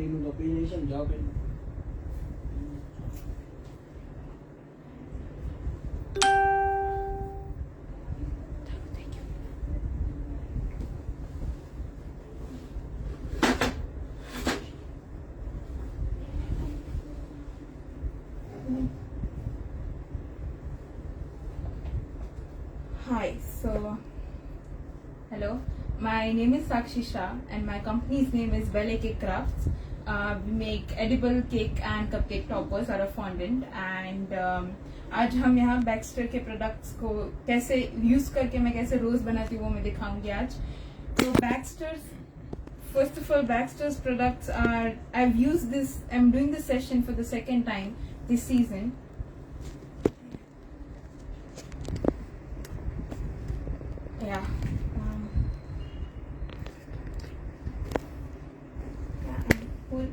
pinuno pination jobin. Hi, so hello, my name is Sakshi Shah and my company's name is Belle Cake Crafts. We make edible cake and cupcake toppers out of fondant and आज हम यहाँ Baxter के products को कैसे use करके मैं कैसे रोज बनाती हूँ वो मैं दिखाऊंगी आज. तो बैक्स्टर्स first of all, Baxter's products are, I've used this, I'm doing this session for the second time this season. Yeah. Full.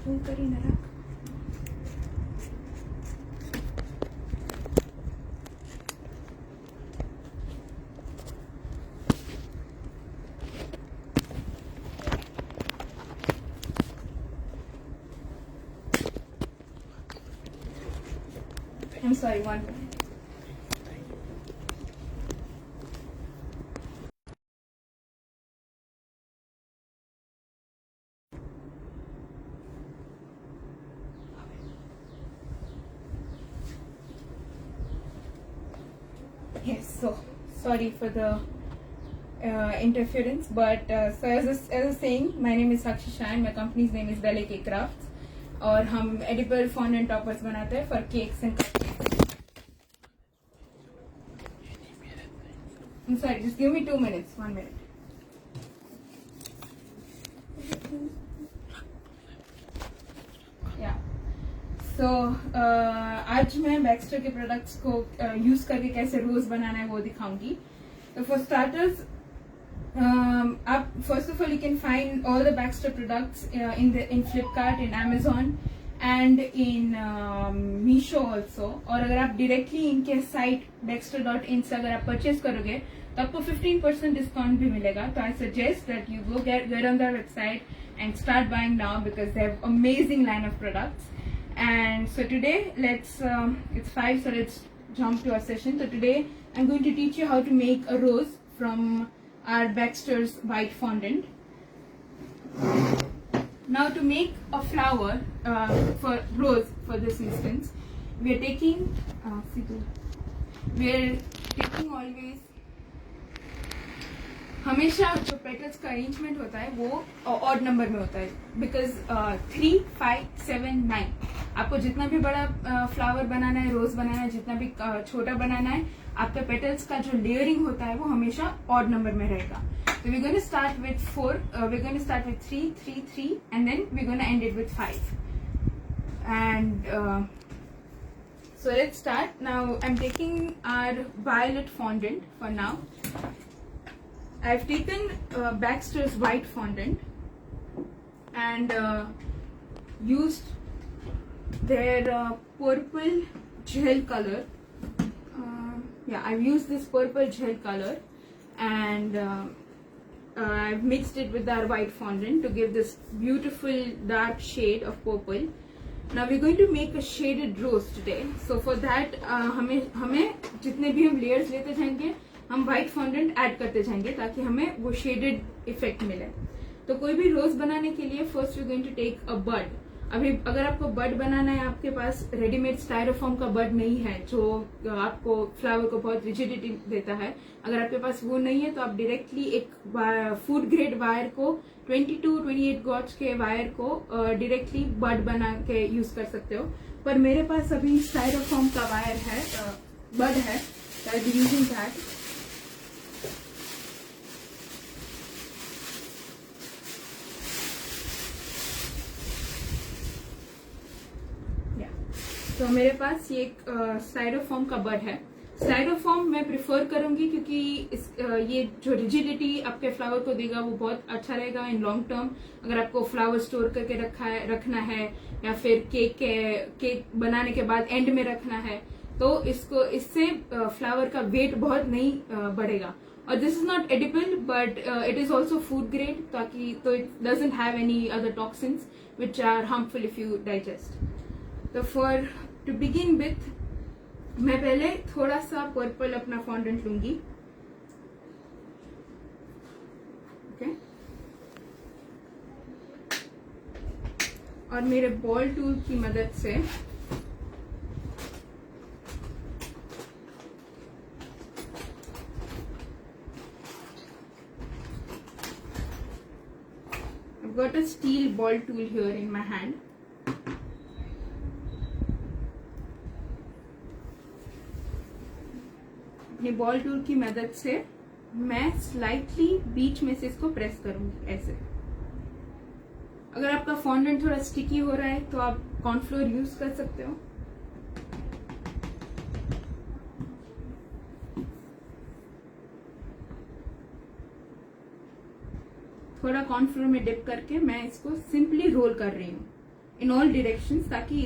full કરી ના રાખ. I'm sorry, one minute. Yes, so sorry for the interference, but so as I was saying, my name is Sakshi Shah and my company's name is Belle Cake Crafts. और हम edible fondant toppers बनाते हैं for cakes and cupcakes. I'm sorry, just give me 2 minutes, 1 minute. Yeah. So आज मैं Baxter के products को use करके कैसे रोज बनाना है वो दिखाऊंगी. So for starters, first of all you can find all the Baxter products in Flipkart, in Amazon and in Meesho also. और अगर आप directly इनके site baxter.in से अगर आप purchase करोगे तो आपको 15% discount भी मिलेगा. तो I suggest that you go get on their website and start buying now because they have amazing line of products. And so today it's 5, so let's jump to our session. So today I'm going to teach you how to make a rose from our Baxter's white fondant. Now to make a flower for rose, for this instance, we are taking always, हमेशा जो petals का arrangement होता है वो odd number में होता है because 3, 5, 7, 9 आपको जितना भी बड़ा फ्लावर बनाना है, रोज बनाना है, जितना भी छोटा बनाना है, आपका पेटल्स का जो लेयरिंग होता है वो हमेशा ऑड नंबर में रहेगा. So we're going to start with 4, we're going to start with 3, 3, 3 and then we're going to end it with 5. And so let's start. Now I'm taking our violet fondant for now. I've taken Baxter's white fondant and used their purple gel color. I've used this purple gel color and I've mixed it with our white fondant to give this beautiful dark shade of purple. Now we're going to make a shaded rose today. So for that हमें जितने भी हम layers लेते जाएंगे हम white fondant add करते जाएंगे ताकि हमें वो शेडेड इफेक्ट मिले. तो कोई भी रोज बनाने के लिए first you going to take a bud. अभी अगर आपको बड बनाना है, आपके पास रेडीमेड स्टाइरोफॉर्म का बड नहीं है जो आपको फ्लावर को बहुत रिजिडिटी देता है, अगर आपके पास वो नहीं है तो आप डायरेक्टली एक फूड ग्रेड वायर को 22-28 गॉज के वायर को डायरेक्टली बड बना के यूज कर सकते हो. पर मेरे पास अभी स्टाइरोफॉर्म का वायर है, बड है, I will be using that. तो मेरे पास ये एक स्टाइरोफॉर्म का बड है. स्टाइरोफॉर्म मैं प्रिफर करूंगी क्योंकि ये जो रिजिडिटी आपके फ्लावर को देगा वो बहुत अच्छा रहेगा इन लॉन्ग टर्म. अगर आपको फ्लावर स्टोर करके रखना है या फिर केक बनाने के बाद एंड में रखना है तो इससे फ्लावर का वेट बहुत नहीं बढ़ेगा. और this is not edible but it is also food grade, ताकि तो it doesn't have any other toxins which are harmful if you digest. तो फॉर टू बिगिन विथ मैं पहले थोड़ा सा पर्पल अपना फॉन्डेंट लूंगी. ओके, और मेरे बॉल टूल की मदद से I've got a steel ball tool here in my hand. अपने बॉल टूल की मदद से मैं स्लाइटली बीच में से इसको प्रेस करूंगी ऐसे. अगर आपका फॉन्डेंट थोड़ा स्टिकी हो रहा है तो आप कॉर्नफ्लोर यूज कर सकते हो. थोड़ा कॉर्नफ्लोर में डिप करके मैं इसको सिंपली रोल कर रही हूँ इन ऑल डायरेक्शंस, ताकि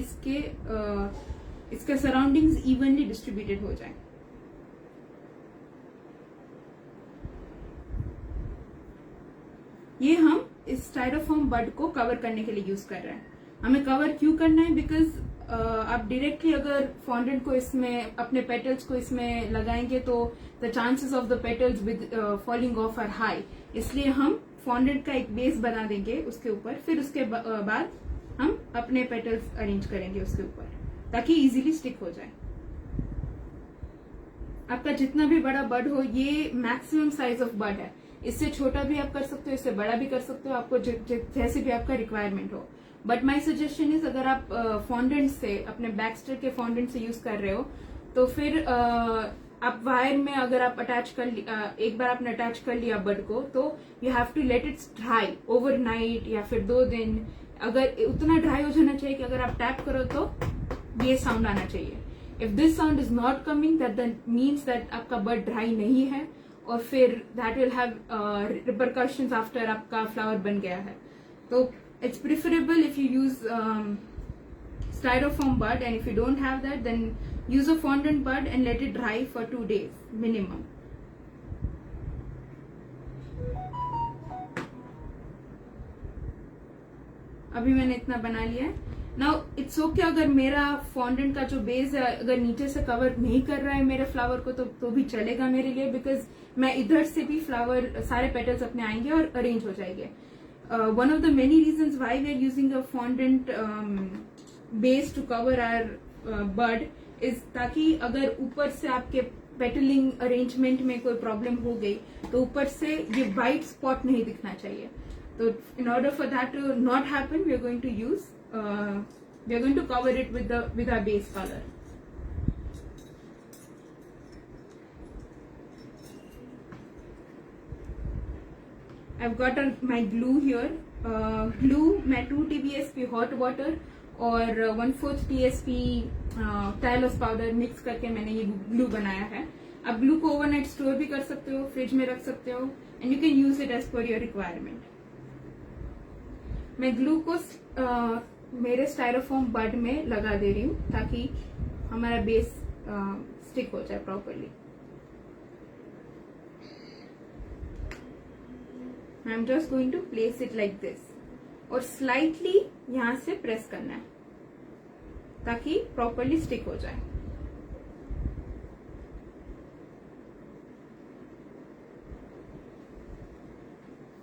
इसके सराउंडिंग्स इवनली डिस्ट्रीब्यूटेड हो जाए. ये हम इस स्टाइरोफोम बड को कवर करने के लिए यूज कर रहे हैं. हमें कवर क्यों करना है? बिकॉज आप डायरेक्टली अगर फॉन्डेंट को इसमें अपने पेटल्स को इसमें लगाएंगे तो the chances of the petals with falling off are high. इसलिए हम फॉन्डेंट का एक बेस बना देंगे उसके ऊपर, फिर उसके बाद हम अपने पेटल्स अरेंज करेंगे उसके ऊपर, ताकि इजीली स्टिक हो जाए. आपका जितना भी बड़ा बड हो, ये मैक्सिमम साइज ऑफ बड है. इससे छोटा भी आप कर सकते हो, इससे बड़ा भी कर सकते हो, आपको जैसे भी आपका रिक्वायरमेंट हो. बट माई सजेशन इज, अगर आप फॉन्डेंट से अपने बैक्स्टर के फॉन्डेंट से यूज कर रहे हो तो फिर आप वायर में अगर आप अटैच कर एक बार आपने अटैच कर लिया बड को, तो you have to let it dry overnight या फिर 2 दिन. अगर उतना ड्राई हो जाना चाहिए कि अगर आप टैप करो तो ये साउंड आना चाहिए. If this sound is not coming, that means that आपका बड ड्राई नहीं है, और फिर that will have repercussions after आपका फ्लावर बन गया है. तो it's preferable if you use styrofoam bud, and if you don't have that, then use a fondant bud and let it dry for 2 days minimum. अभी मैंने इतना बना लिया है. नाउ इट्स ओके अगर मेरा फॉन्डेंट का जो बेस है अगर नीचे से कवर नहीं कर रहा है मेरे फ्लावर को, तो भी चलेगा मेरे लिए, बिकॉज मैं इधर से भी फ्लावर सारे पेटल्स अपने आएंगे और अरेंज हो जाएंगे. One of the many reasons why we are using a fondant base to cover our bud is, ताकि अगर ऊपर से आपके पेटलिंग अरेंजमेंट में कोई प्रॉब्लम हो गई तो ऊपर से ये वाइट स्पॉट नहीं दिखना चाहिए. तो in order for that to not happen, we are going to cover it with our base colour. I've got my glue here. Glue मैं 2 TBSP hot water और 1/4 TSP टाइलोस पाउडर मिक्स करके मैंने ये glue बनाया है. आप glue को overnight store भी कर सकते हो, फ्रिज में रख सकते हो, and you can use it as per your requirement. मैं ग्लू को मेरे स्टाइरोफोम बड में लगा दे रही हूँ ताकि हमारा बेस स्टिक हो जाए properly. I am just going to place it like this, और स्लाइटली यहां से प्रेस करना है ताकि प्रॉपरली स्टिक हो जाए.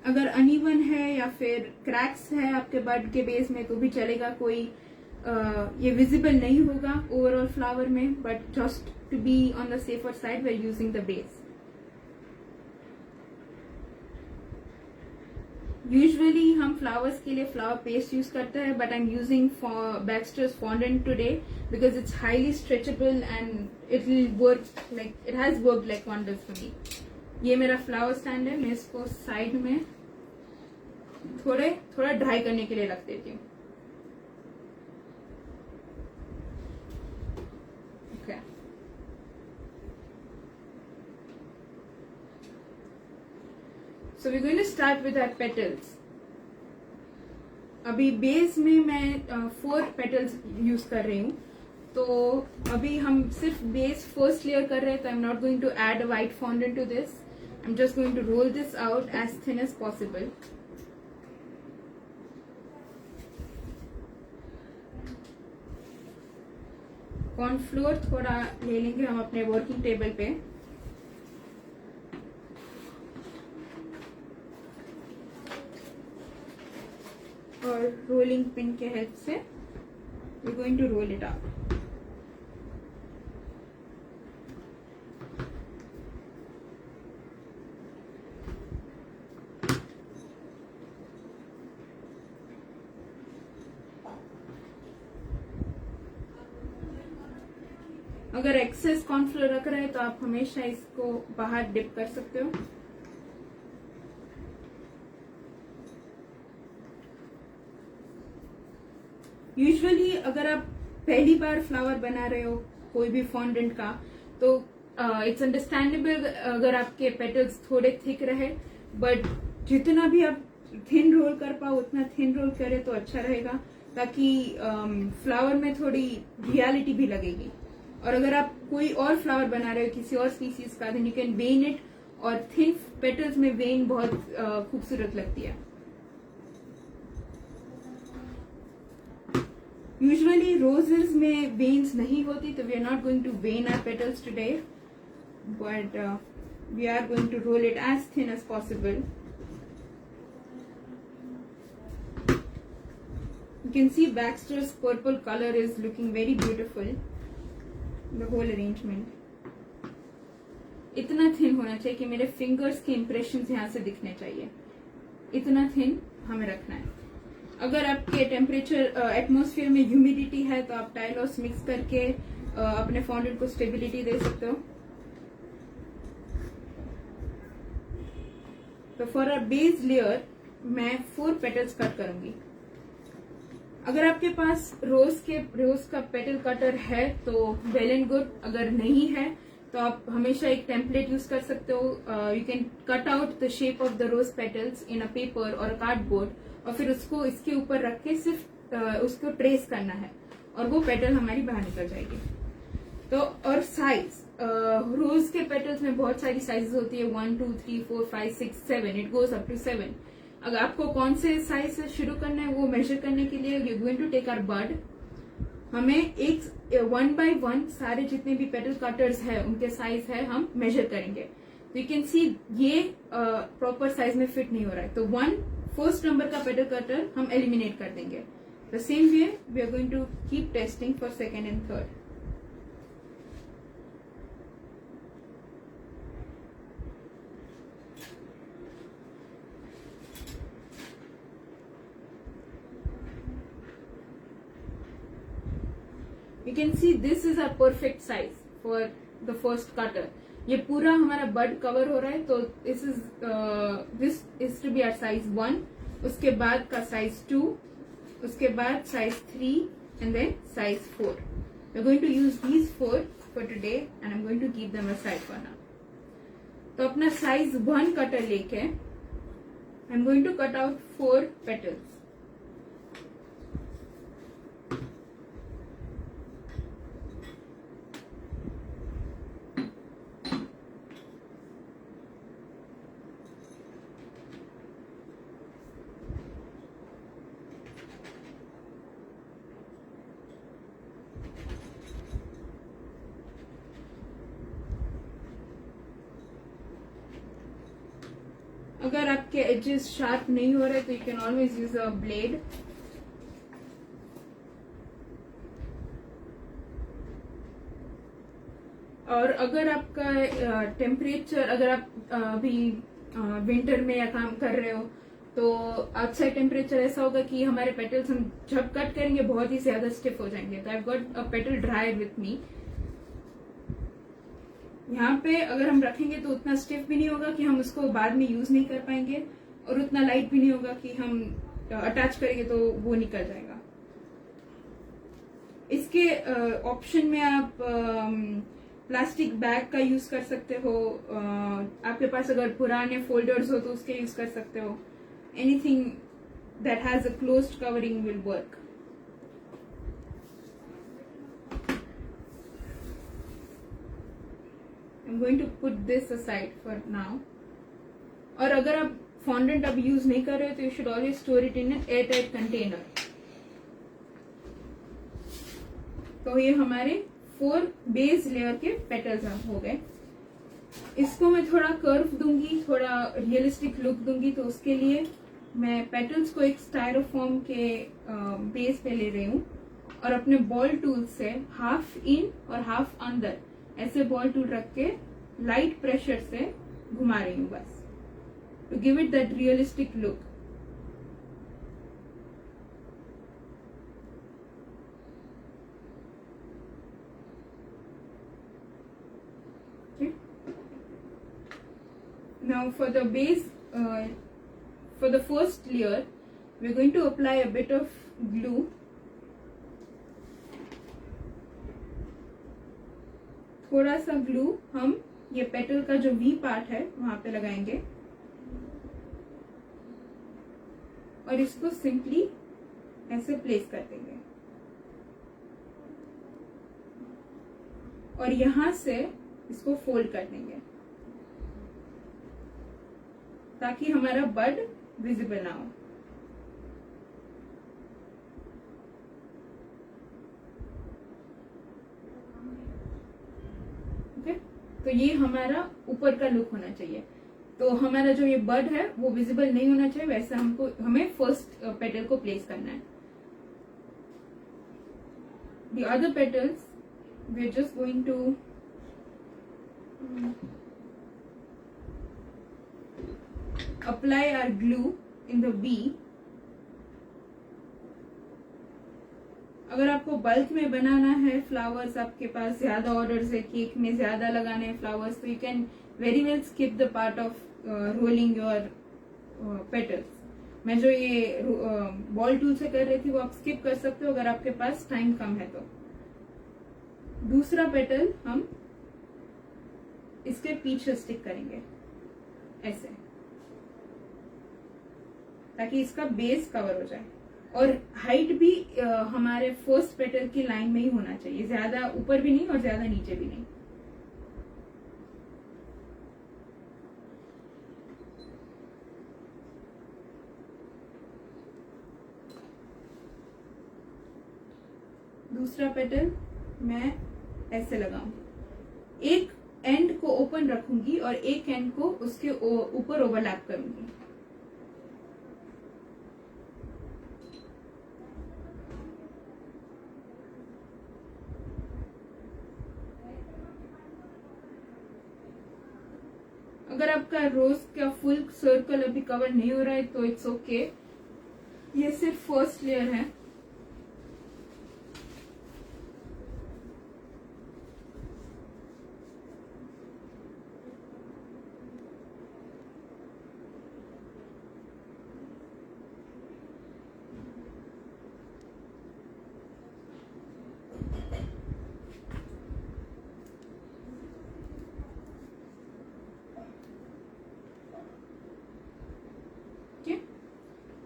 अगर अनइवन है या फिर क्रैक्स है आपके बड के बेस में तो भी चलेगा, कोई ये विजिबल नहीं होगा ओवरऑल फ्लावर में, but just to be on the safer side we are using the base. Usually हम फ्लावर्स के लिए फ्लावर पेस्ट यूज करते हैं, but I am using Baxter's fondant today because it's highly stretchable and it will work like it has work like wonders for me. ये मेरा flower stand है, मैं इसको साइड में थोड़ा ड्राई करने के लिए रख देती हूँ. Okay, so we going to start with our petals. अभी बेस में मैं 4 पेटल्स यूज कर रही हूँ. तो अभी हम सिर्फ बेस फर्स्ट लेयर कर रहे हैं, तो I am not going to add a white fondant to this. I am just going to roll this out as thin as possible. Cornflour थोड़ा ले लेंगे हम अपने वर्किंग टेबल पे. और रोलिंग पिन के हेल्प से we are going to roll it up. अगर एक्सेस कॉर्नफ्लोर रख रहे हैं तो आप हमेशा इसको बाहर डिप कर सकते हो. यूजुअली अगर आप पहली बार फ्लावर बना रहे हो कोई भी फॉन्डेंट का, तो इट्स अंडरस्टैंडेबल अगर आपके पेटल्स थोड़े थिक रहे, बट जितना भी आप थिन रोल कर पाओ उतना थिन रोल करे तो अच्छा रहेगा, ताकि फ्लावर में थोड़ी रियलिटी भी लगेगी. और अगर आप कोई और फ्लावर बना रहे हो किसी और स्पीसीज का, then you can vein it, और थिन पेटल्स में वेन बहुत खूबसूरत लगती है. यूजुअली रोजेस में वेन्स नहीं होती, तो we are not going to vein our petals today, but we are going to roll it as thin as possible. You can see Baxter's purple color is looking very beautiful. The whole arrangement. इतना thin होना चाहिए कि मेरे fingers के impressions यहाँ से दिखने चाहिए. इतना थिन हमें रखना है. अगर आपके टेम्परेचर एटमॉस्फेयर में ह्यूमिडिटी है तो आप टाइलॉस मिक्स करके अपने फॉन्डेंट को स्टेबिलिटी दे सकते हो. तो फॉर अ बेस लेयर मैं 4 पेटल्स कट करूंगी. अगर आपके पास रोज का पेटल कटर है तो वेल एंड गुड. अगर नहीं है तो आप हमेशा एक टेम्पलेट यूज कर सकते हो. You can cut out the shape of the rose petals in a paper or a cardboard, और फिर उसको इसके ऊपर रख के सिर्फ उसको ट्रेस करना है और वो पेटल हमारी बाहर निकल जाएगी. तो और साइज, रोज के पेटल्स में बहुत सारी साइजेस होती है, 1 2 3 4 5 6 7, इट गोज अप टू 7. अगर आपको कौन से साइज से शुरू करना है वो मेजर करने के लिए you going to take our bud. हमें एक 1 by 1 सारे जितने भी पेटल कटर्स है उनके साइज है हम मेजर करेंगे. तो यू कैन सी ये प्रॉपर साइज में फिट नहीं हो रहा है, तो फर्स्ट नंबर का पेटल कटर हम एलिमिनेट कर देंगे. The same way we are going to keep testing for second and third. You can see this is a perfect size for the first cutter. ये पूरा हमारा बड कवर हो रहा है, तो this is to be our size 1. उसके बाद का size 2, उसके बाद size 3 and then size 4. We're going to use these 4 for today and I'm going to keep them aside for now. तो अपना size 1 cutter लेके I'm going to cut out 4 petals. अगर आपके एजेस शार्प नहीं हो रहे तो you can always use a blade. और अगर आपका टेम्परेचर, अगर आप अभी विंटर में या काम कर रहे हो तो आउटसाइड टेम्परेचर ऐसा होगा कि हमारे पेटल्स हम जब कट करेंगे बहुत ही ज्यादा स्टिफ हो जाएंगे. तो I got a petal dryer with me. यहाँ पे अगर हम रखेंगे तो उतना स्टिफ भी नहीं होगा कि हम उसको बाद में यूज नहीं कर पाएंगे, और उतना लाइट भी नहीं होगा कि हम अटैच करेंगे तो वो निकल जाएगा. इसके ऑप्शन में आप प्लास्टिक बैग का यूज कर सकते हो. आपके पास अगर पुराने फोल्डर्स हो तो उसके यूज कर सकते हो. Anything that has a closed covering will work. I'm going to put this aside for now. और अगर आप फॉन्डेंट अब यूज नहीं कर रहे हो तो you should always store it in an air tight container. तो ये हमारे 4 बेस लेयर के पेटल्स हो गए. इसको मैं थोड़ा कर्व दूंगी, थोड़ा रियलिस्टिक लुक दूंगी, तो उसके लिए मैं पेटल्स को एक स्टायरोफॉर्म के बेस पे ले रही हूँ और अपने बॉल टूल से हाफ इन और हाफ अंदर ऐसे बॉल टूल रख के लाइट प्रेशर से घुमा रही हूँ बस, to give it that realistic look. Now for the base, for the first layer, we are going to apply a bit of glue. थोड़ा सा ग्लू हम ये पेटल का जो वी पार्ट है वहां पे लगाएंगे और इसको सिंपली ऐसे प्लेस कर देंगे और यहां से इसको फोल्ड कर देंगे ताकि हमारा बड विजिबल ना हो. तो ये हमारा ऊपर का लुक होना चाहिए. तो हमारा जो ये बड है वो विजिबल नहीं होना चाहिए, वैसा हमें फर्स्ट पेटल को प्लेस करना है. The other petals we are just going to apply our glue in the V. अगर आपको बल्क में बनाना है फ्लावर्स, आपके पास ज्यादा ऑर्डर्स है, केक में ज्यादा लगाने हैं फ्लावर्स, तो you can very well skip the part of rolling your petals. मैं जो ये बॉल टूल से कर रही थी वो आप स्किप कर सकते हो अगर आपके पास टाइम कम है तो. दूसरा पेटल हम इसके पीछे स्टिक करेंगे ऐसे ताकि इसका बेस कवर हो जाए और हाइट भी हमारे फर्स्ट पेटल की लाइन में ही होना चाहिए, ज्यादा ऊपर भी नहीं और ज्यादा नीचे भी नहीं. दूसरा पेटल मैं ऐसे लगाऊं, एक एंड को ओपन रखूंगी और एक एंड को उसके ऊपर ओवरलैप करूंगी. अगर आपका रोज का फुल सर्कल अभी कवर नहीं हो रहा है तो इट्स ओके. ये सिर्फ फर्स्ट लेयर है.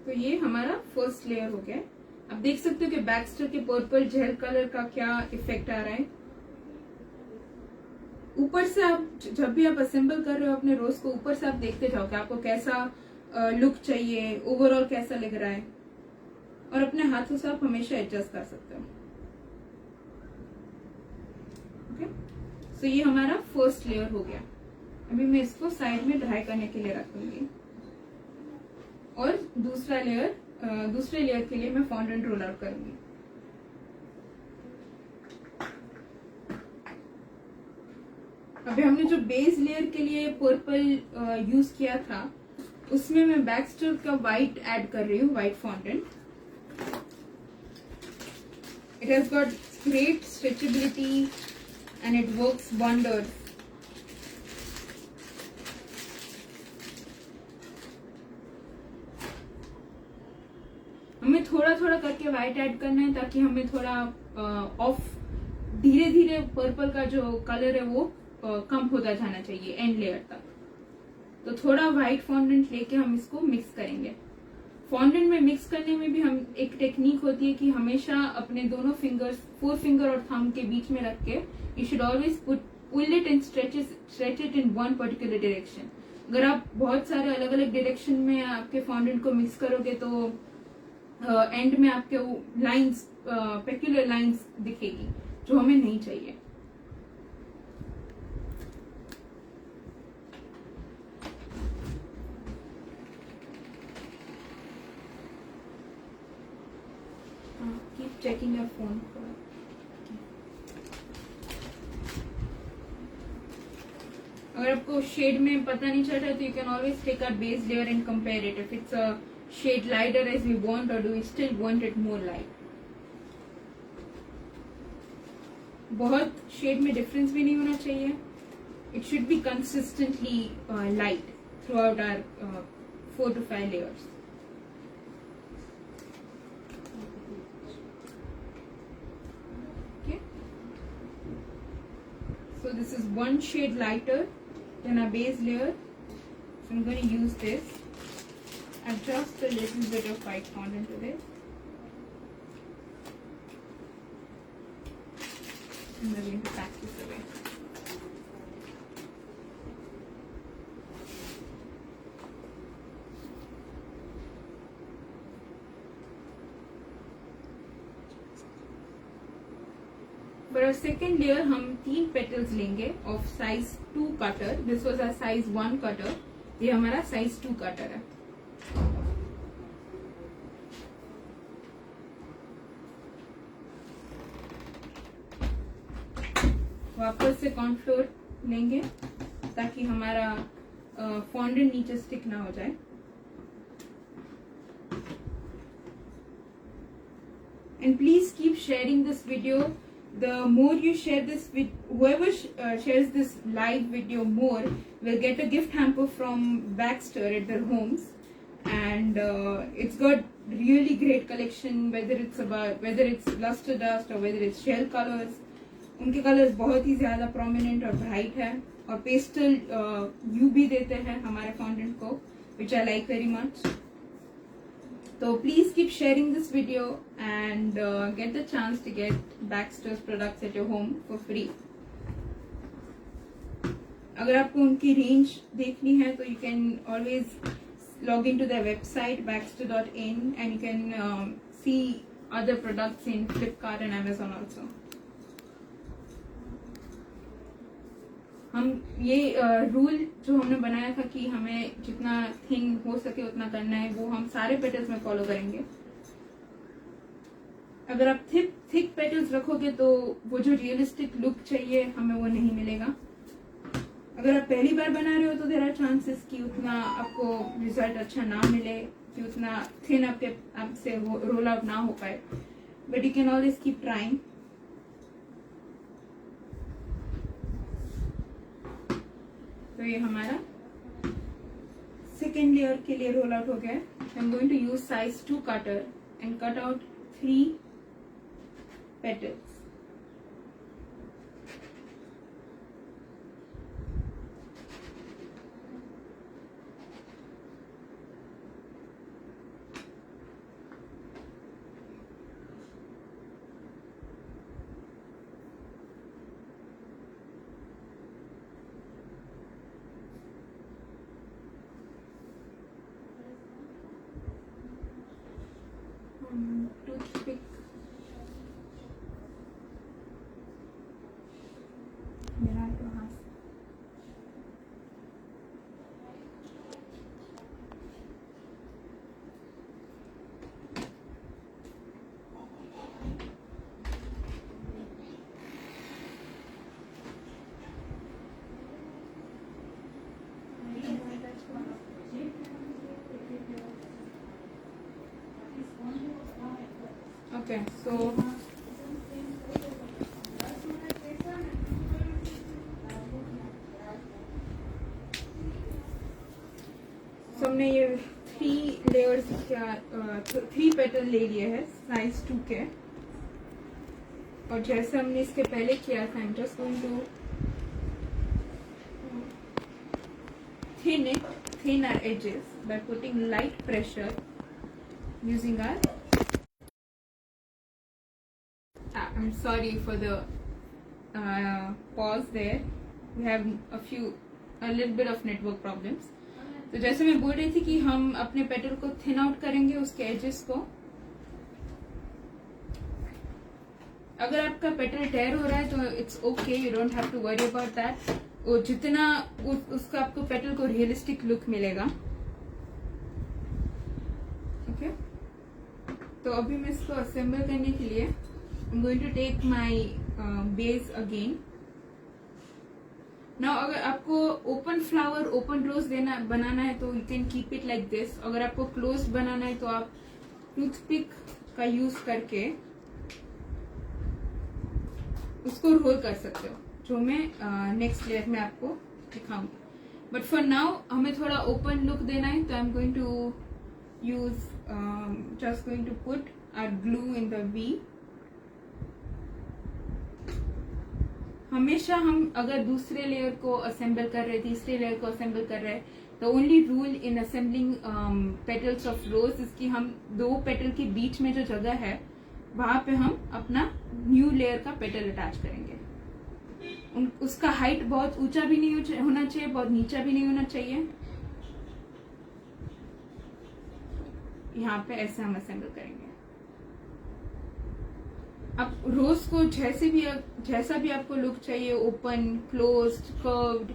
तो ये हमारा फर्स्ट लेयर हो गया. अब देख सकते हो कि बैक्स्टर के पर्पल जेल कलर का क्या इफेक्ट आ रहा है. ऊपर से आप जब भी आप असेंबल कर रहे हो अपने रोज को, ऊपर से आप देखते जाओ कि आपको कैसा लुक चाहिए, ओवरऑल कैसा लग रहा है, और अपने हाथों से आप हमेशा एडजस्ट कर सकते हो. ओके, सो ये हमारा फर्स्ट लेयर हो गया. अभी मैं इसको साइड में ड्राई करने के लिए रख दूंगी और दूसरे लेयर के लिए मैं फॉन्डेंट रोल आउट करूंगी. अभी हमने जो बेस लेयर के लिए पर्पल यूज किया था उसमें मैं बैक्स्टर का व्हाइट ऐड कर रही हूँ, white fondant. It has got great stretchability and it works wonders. हमें थोड़ा थोड़ा करके व्हाइट ऐड करना है ताकि हमें थोड़ा ऑफ धीरे धीरे पर्पल का जो कलर है वो कम होता जाना चाहिए एंड लेयर तक. तो थोड़ा व्हाइट फॉन्डेंट लेके हम इसको मिक्स करेंगे. फॉन्डेंट में मिक्स करने में भी हम एक टेक्निक होती है कि हमेशा अपने दोनों फिंगर्स, 4 फिंगर और थंब के बीच में रख के you should always put pull it and stretch it in one particular direction. अगर आप बहुत सारे अलग अलग डायरेक्शन में आपके फॉन्डेंट को मिक्स करोगे तो एंड में आपके लाइंस, पेक्युलर लाइंस दिखेगी, जो हमें नहीं चाहिए. Keep checking your phone. अगर आपको शेड में पता नहीं चल रहा तो you can always take our base layer and compare it. If it's a shade lighter as we want, or do we still want it more light? बहुत shade में डिफरेंस भी नहीं होना चाहिए. It should be consistently light throughout our 4 to 5 layers. Okay. So this is one shade lighter than our base layer. So I'm going to use this. Add just a little bit of white fondant to this. And we're going to pack this away. For our second layer हम 3 petals लेंगे of size 2 cutter. This was our size 1 cutter. ये हमारा size 2 cutter है. वापस से cornflour लेंगे ताकि हमारा फॉन्डेंट नीचे स्टिक ना हो जाए. And please keep sharing this video. The more you share this with whoever shares this live video more will get a gift hamper from Baxter at their homes, and it's got really great collection, whether it's luster dust or whether it's shell colors. उनके colours बहुत ही ज्यादा prominent और bright है और pastel view भी देते हैं हमारे फॉन्डेंट को, which I like very much. So please keep sharing this video and get the chance to get Baxter's products at your home for free. अगर आपको उनकी रेंज देखनी है तो you can always log into their website baxter.in and you can see other products in Flipkart and Amazon also. हम ये rule जो हमने बनाया था कि हमें जितना थिन हो सके उतना करना है, वो हम सारे पेटल्स में फॉलो करेंगे. अगर आप थिक पेटल्स रखोगे तो वो जो रियलिस्टिक लुक चाहिए हमें वो नहीं मिलेगा. अगर आप पहली बार बना रहे हो तो देयर आर चांसेस कि उतना आपको रिजल्ट अच्छा ना मिले, कि उतना थिन आपसे रोल आउट ना हो पाए, but you can always keep trying. तो ये हमारा सेकेंड लेयर के लिए रोल आउट हो गया. I am going to use size 2 cutter and cut out 3 petals. Toothpick. मेरा तो हाथ. Okay, so हमने ये 3 लेयर्स क्या 3 पेटल ले लिए हैं साइज 2 के, और जैसे हमने इसके पहले किया था, I'm just going to thin our edges by putting light pressure using our I'm sorry for the pause there. We have a little bit of network problems. तो जैसे मैं बोल रही थी कि हम अपने पेटल को थिन आउट करेंगे, उसके एजेस को. अगर आपका पेटल टेयर हो रहा है तो it's okay, you don't have to worry about that. और जितना उसका आपको पेटल को रियलिस्टिक लुक मिलेगा. ओके, तो अभी मैं इसको असेंबल करने के लिए I am going to take my base again. Now अगर आपको ओपन फ्लावर ओपन रोज बनाना है तो you can keep it like this. अगर आपको क्लोज बनाना है तो आप टूथपिक का यूज करके उसको रोल कर सकते हो, जो मैं नेक्स्ट लेयर में आपको दिखाऊंगी. बट फॉर नाउ हमें थोड़ा ओपन लुक देना है, तो I am going to use just going to put our glue in the V. हमेशा हम अगर दूसरे लेयर को असेंबल कर रहे, तीसरे लेयर को असेंबल कर रहे, the only rule in assembling petals of rose is कि हम दो पेटल के बीच में जो जगह है वहां पे हम अपना न्यू लेयर का पेटल अटैच करेंगे. उसका हाइट बहुत ऊंचा भी नहीं होना चाहिए, बहुत नीचा भी नहीं होना चाहिए. यहाँ पे ऐसे हम असेंबल करेंगे. अब रोज को जैसा भी आपको लुक चाहिए, ओपन, क्लोज्ड, कर्व्ड,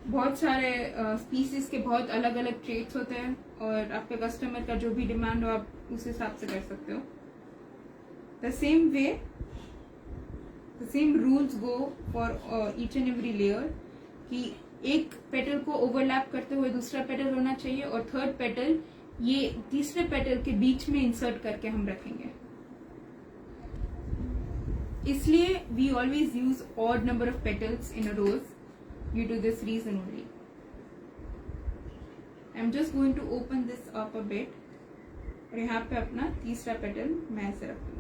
बहुत सारे स्पीसीज के बहुत अलग अलग ट्रेट्स होते हैं और आपके कस्टमर का जो भी डिमांड हो आप उस हिसाब से कर सकते हो. The same way, the same rules go for each and every layer कि एक पेटल को ओवरलैप करते हुए दूसरा पेटल होना चाहिए और थर्ड पेटल ये तीसरे पेटल के बीच में इंसर्ट करके हम रखेंगे. इसलिए we always use odd number of petals in a rose due to this reason only. I am just going to open this up a bit और यहाँ पे अपना तीसरा पेटल मैं ऐसे रखूंगी.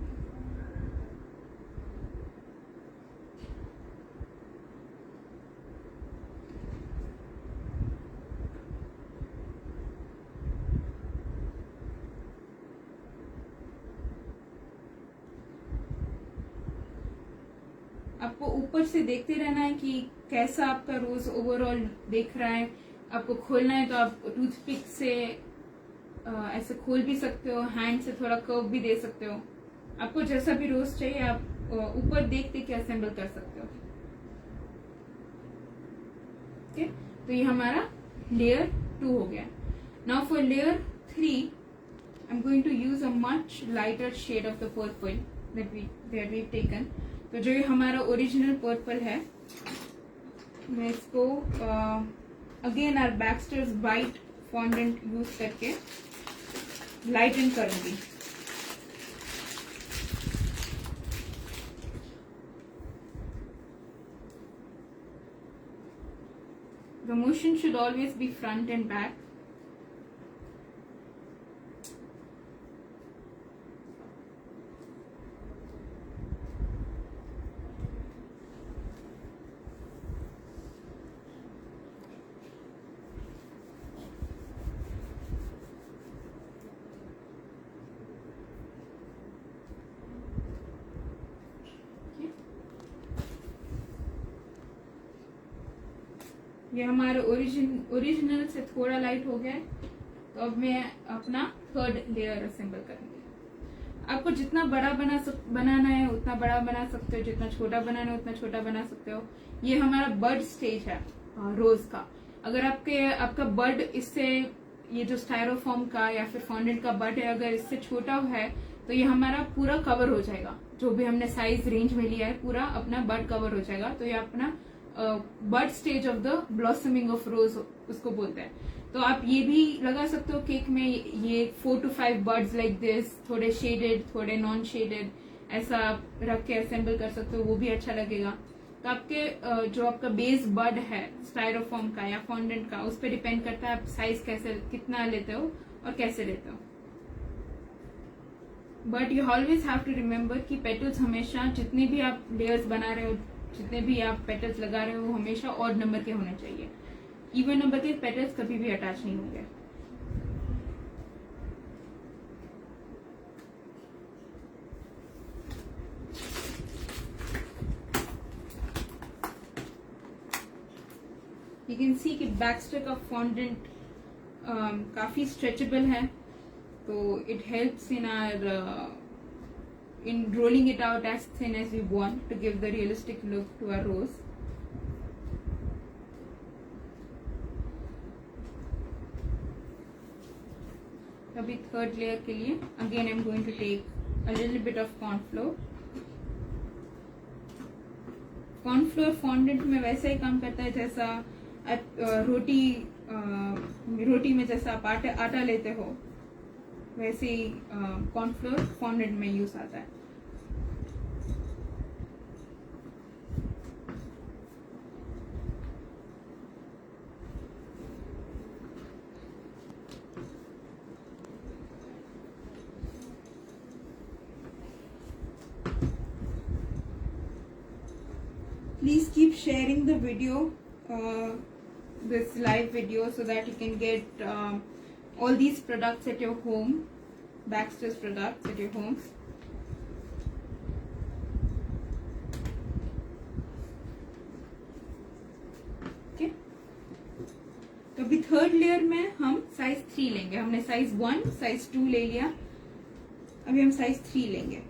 आपको ऊपर से देखते रहना है कि कैसा आपका रोज ओवरऑल देख रहा है. आपको खोलना है तो आप टूथपिक से ऐसे खोल भी सकते हो, हैंड से थोड़ा कर्व भी दे सकते हो. आपको जैसा भी रोज चाहिए आप ऊपर देख के असेंबल कर सकते हो. ओके, तो ये हमारा लेयर 2 हो गया. Now for layer 3 I am going to use a much lighter shade of the purple that we taken. तो जो ये हमारा ओरिजिनल पर्पल है, मैं इसको again our Baxter's white fondant use करके लाइटन करूंगी. The motion should always be front and back. ये हमारे ओरिजिनल से थोड़ा लाइट हो गया है. तो अब मैं अपना थर्ड लेयर असेंबल करूंगी. आपको जितना बड़ा बनाना है उतना बड़ा बना सकते हो, जितना छोटा बनाना है उतना छोटा बना सकते हो. ये हमारा बर्ड स्टेज है रोज का. अगर आपका बर्ड इससे, ये जो स्टायरोफॉर्म का या फिर फॉन्डेंट का बर्ड है, अगर इससे छोटा है तो ये हमारा पूरा कवर हो जाएगा. जो भी हमने साइज रेंज में लिया है पूरा अपना बर्ड कवर हो जाएगा. तो ये अपना bud stage of the blossoming of रोज उसको बोलते हैं. तो आप ये भी लगा सकते हो केक में, ये 4 to 5 बर्ड्स लाइक दिस, थोड़े शेडेड थोड़े नॉन शेडेड, ऐसा आप रख के असेंबल कर सकते हो, वो भी अच्छा लगेगा. तो आपके जो आपका बेस बर्ड है स्टायरोफॉर्म का या फॉन्डेंट का, उस पर डिपेंड करता है आप साइज कितना लेते हो और कैसे लेते हो. But you always have to remember कि पेटल्स हमेशा, जितने भी आप लेयर्स बना रहे हो, जितने भी आप पेटल्स लगा रहे हो, वो हमेशा ऑड नंबर के होने चाहिए. इवन नंबर के पेटल्स कभी भी अटैच नहीं होंगे. यू कैन सी कि बैक्स्टर का फॉन्डेंट काफी स्ट्रेचेबल है, तो it helps in our in rolling it out as thin as we want to give the realistic look to our rose. अभी थर्ड लेयर के लिए again I'm going to take a little bit of corn flour. Corn flour fondant में वैसा ही काम करता है जैसा आप रोटी में जैसा आप आटा लेते हो, वैसे ही कॉर्न फ्लोर फॉन्डेंट में यूज आता है. Please keep sharing the video, this live video, so that you can get all these products at your home, Baxter's products at your home. Okay. तो अभी थर्ड लेयर में हम size 3 लेंगे. हमने size 1, size 2 ले लिया, अभी हम साइज 3 लेंगे.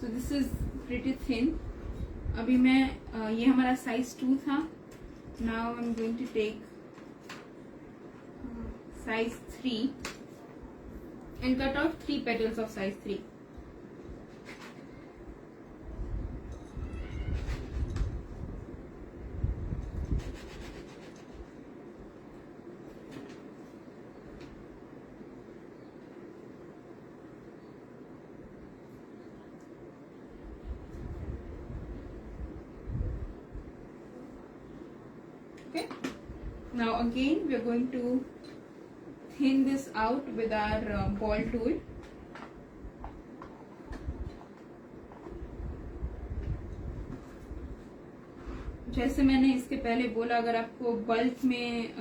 So this is pretty thin. अभी मैं ये हमारा साइज 2 था. Now I'm going to take size 3 and cut out 3 petals of size 3. Okay. Now again we are going to thin this out with our ball tool. जैसे मैंने इसके पहले बोला, अगर आपको बल्क में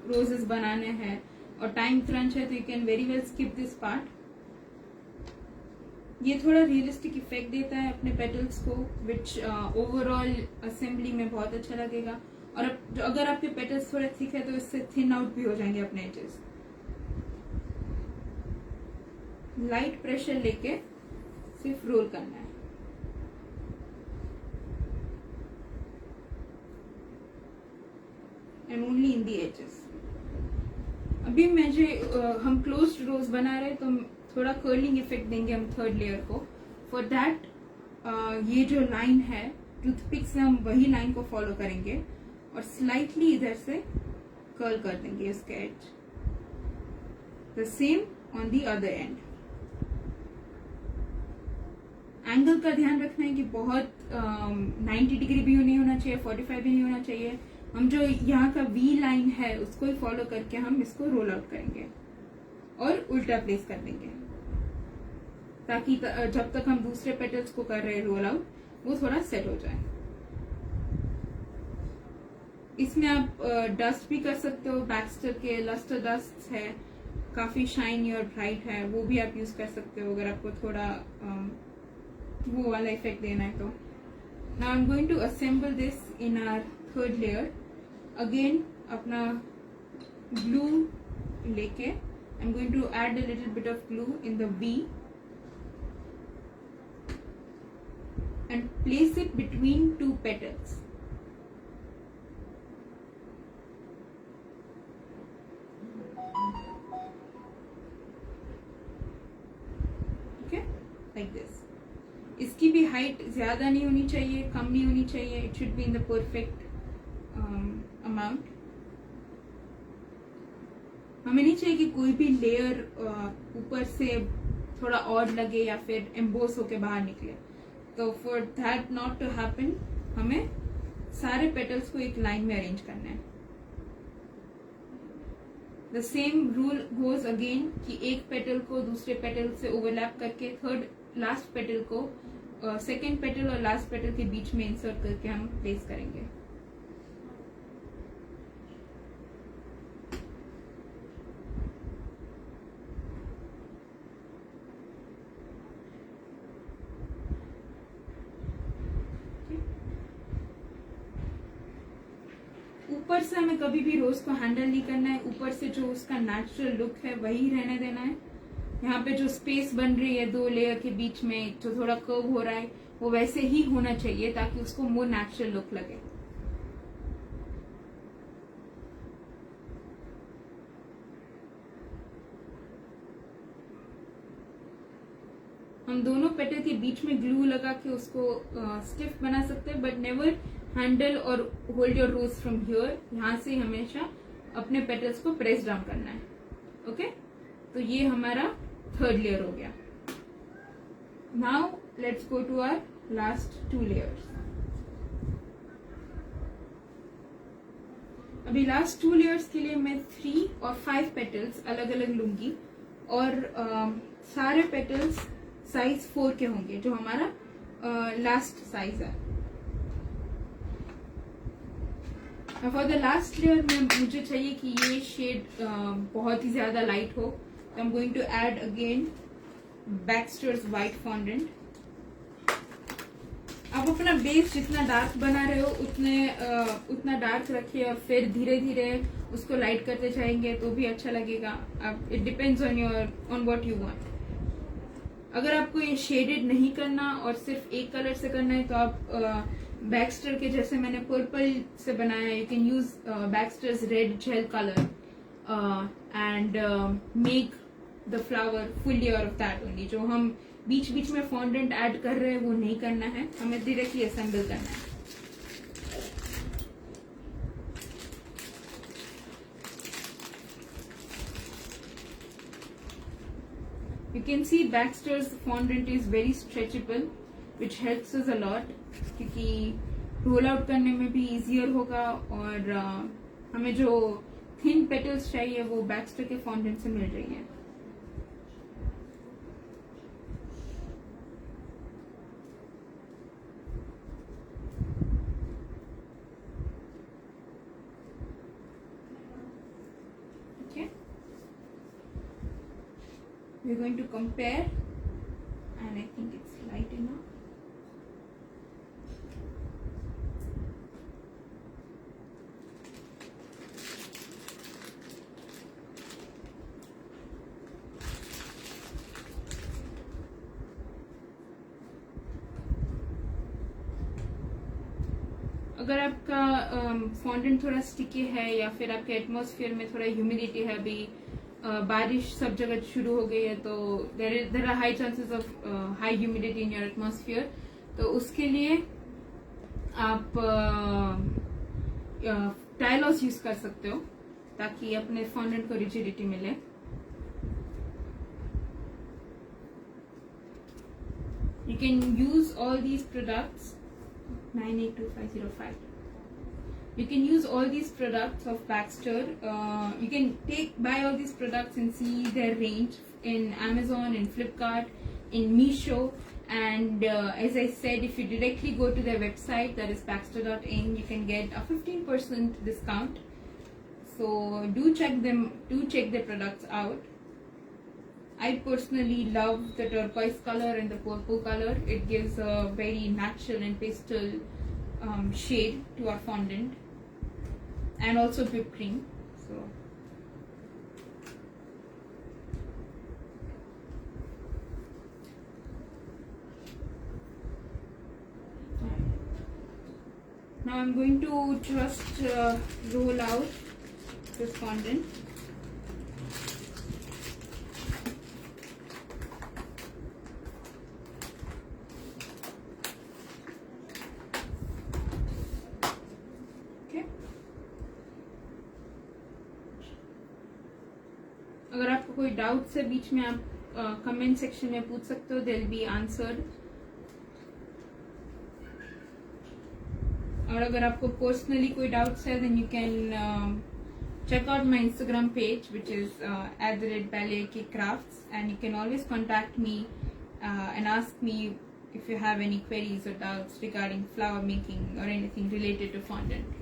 रोजेस बनाने हैं और टाइम क्रंच है तो you can very well skip this part. ये थोड़ा रियलिस्टिक इफेक्ट देता है अपने पेटल्स को, विच ओवरऑल असेंबली में बहुत अच्छा लगेगा. और अगर आपके पेटल्स थोड़े थिक है तो इससे थिन आउट भी हो जाएंगे अपने एजेस. लाइट प्रेशर लेके सिर्फ रोल करना है. And only in the edges. अभी मैं जो हम क्लोज्ड रोज बना रहे तो थोड़ा कर्लिंग इफेक्ट देंगे हम थर्ड लेयर को. फॉर दैट ये जो लाइन है टूथपिक से हम वही लाइन को फॉलो करेंगे और स्लाइटली इधर से कर्ल कर देंगे इसके edge. The same on the other end. Angle का ध्यान रखना है कि बहुत 90 डिग्री भी नहीं होना चाहिए, 45 भी नहीं होना चाहिए. हम जो यहाँ का वी लाइन है उसको ही फॉलो करके हम इसको रोल आउट करेंगे और उल्टा प्लेस कर देंगे, ताकि जब तक हम दूसरे पेटल्स को कर रहे हैं रोल आउट वो थोड़ा सेट हो जाए. इसमें आप डस्ट भी कर सकते हो. बैक्स्टर के लस्टर डस्ट है, काफी शाइनी और ब्राइट है, वो भी आप यूज कर सकते हो अगर आपको थोड़ा वो वाला इफेक्ट देना है तो. Now I am going to assemble this in our third layer. Again अपना ग्लू लेके I am going to add a little bit of glue in the B end place it between 2 petals. Like this. इसकी भी height ज्यादा नहीं होनी चाहिए, कम नहीं होनी चाहिए. It should be in the perfect amount. हमें नहीं चाहिए कि कोई भी लेयर ऊपर से थोड़ा और लगे या फिर एम्बोस होके बाहर निकले. तो for that not to happen हमें सारे पेटल्स को एक लाइन में अरेंज करना है. The same rule goes again कि एक पेटल को दूसरे पेटल से ओवरलैप करके थर्ड लास्ट पेटल को सेकेंड पेटल और लास्ट पेटल के बीच में इंसर्ट करके हम प्लेस करेंगे. ऊपर से हमें कभी भी रोज को हैंडल नहीं करना है, ऊपर से जो उसका नेचुरल लुक है वही रहने देना है। यहाँ पे जो स्पेस बन रही है दो लेयर के बीच में, जो थोड़ा कर्व हो रहा है, वो वैसे ही होना चाहिए ताकि उसको मोर नेचुरल लुक लगे। हम दोनों पेटल के बीच में ग्लू लगा के उसको स्टिफ बना सकते हैं, बट नेवर हैंडल और hold your rose from here. यहाँ से हमेशा अपने पेटल्स को प्रेस डाउन करना है। ओके, तो ये हमारा थर्ड लेयर हो गया। Now let's go to our last 2 layers. अभी लास्ट 2 लेयर्स के लिए मैं 3 और 5 पेटल्स अलग अलग लूंगी और सारे पेटल्स साइज 4 के होंगे, जो हमारा लास्ट साइज है। फॉर द लास्ट लेयर में मुझे चाहिए कि ये शेड बहुत ही ज्यादा लाइट हो। I am going to add again Baxter's white fondant. आप अपना बेस जितना डार्क बना रहे हो उतना डार्क रखिए और फिर धीरे धीरे उसको लाइट करते जाएंगे तो भी अच्छा लगेगा। अब it depends on what you want. अगर आपको ये शेडेड नहीं करना और सिर्फ एक कलर से करना है तो आप बैक्स्टर के जैसे मैंने पर्पल से बनाया, you can use Baxter's red gel colour and make the flower full layer of that only. जो हम बीच बीच में फॉन्डेंट ऐड कर रहे हैं वो नहीं करना है, हमें डायरेक्टली असेंबल करना है। You can see Baxter's fondant is very stretchable, which helps us a lot, क्योंकि रोल आउट करने में भी इजियर होगा और हमें जो थिन पेटल्स चाहिए वो बैक्स्टर के फॉन्डेंट से मिल रही है। We're going to compare, and I think it's light enough. अगर आपका फॉन्डेंट थोड़ा स्टिकी है या फिर आपके एटमॉस्फेयर में थोड़ा ह्यूमिडिटी है, अभी बारिश सब जगह शुरू हो गई है, तो there are high chances of high humidity in your atmosphere. तो उसके लिए आप टाइलॉस यूज कर सकते हो ताकि अपने फॉन्डेंट को रिजिडिटी मिले। You can use all these products 982505. You can use all these products of Baxter. You can buy all these products and see their range in Amazon, in Flipkart, in Meesho, and as I said, if you directly go to their website, that is Baxter.in, you can get a 15% discount. So do check their products out. I personally love the turquoise color and the purple color. It gives a very natural and pastel shade to our fondant, and also whipped cream. So now I'm going to just roll out this fondant. अगर आपको कोई doubt है बीच में, आप comment section में पूछ सकते हो, दे विल बी आंसर्ड। और अगर आपको पर्सनली कोई डाउट्स है, then you can check out my Instagram page, which is @ballericrafts, and you can always contact me and ask me if you have any queries or doubts regarding flower making or anything related to fondant.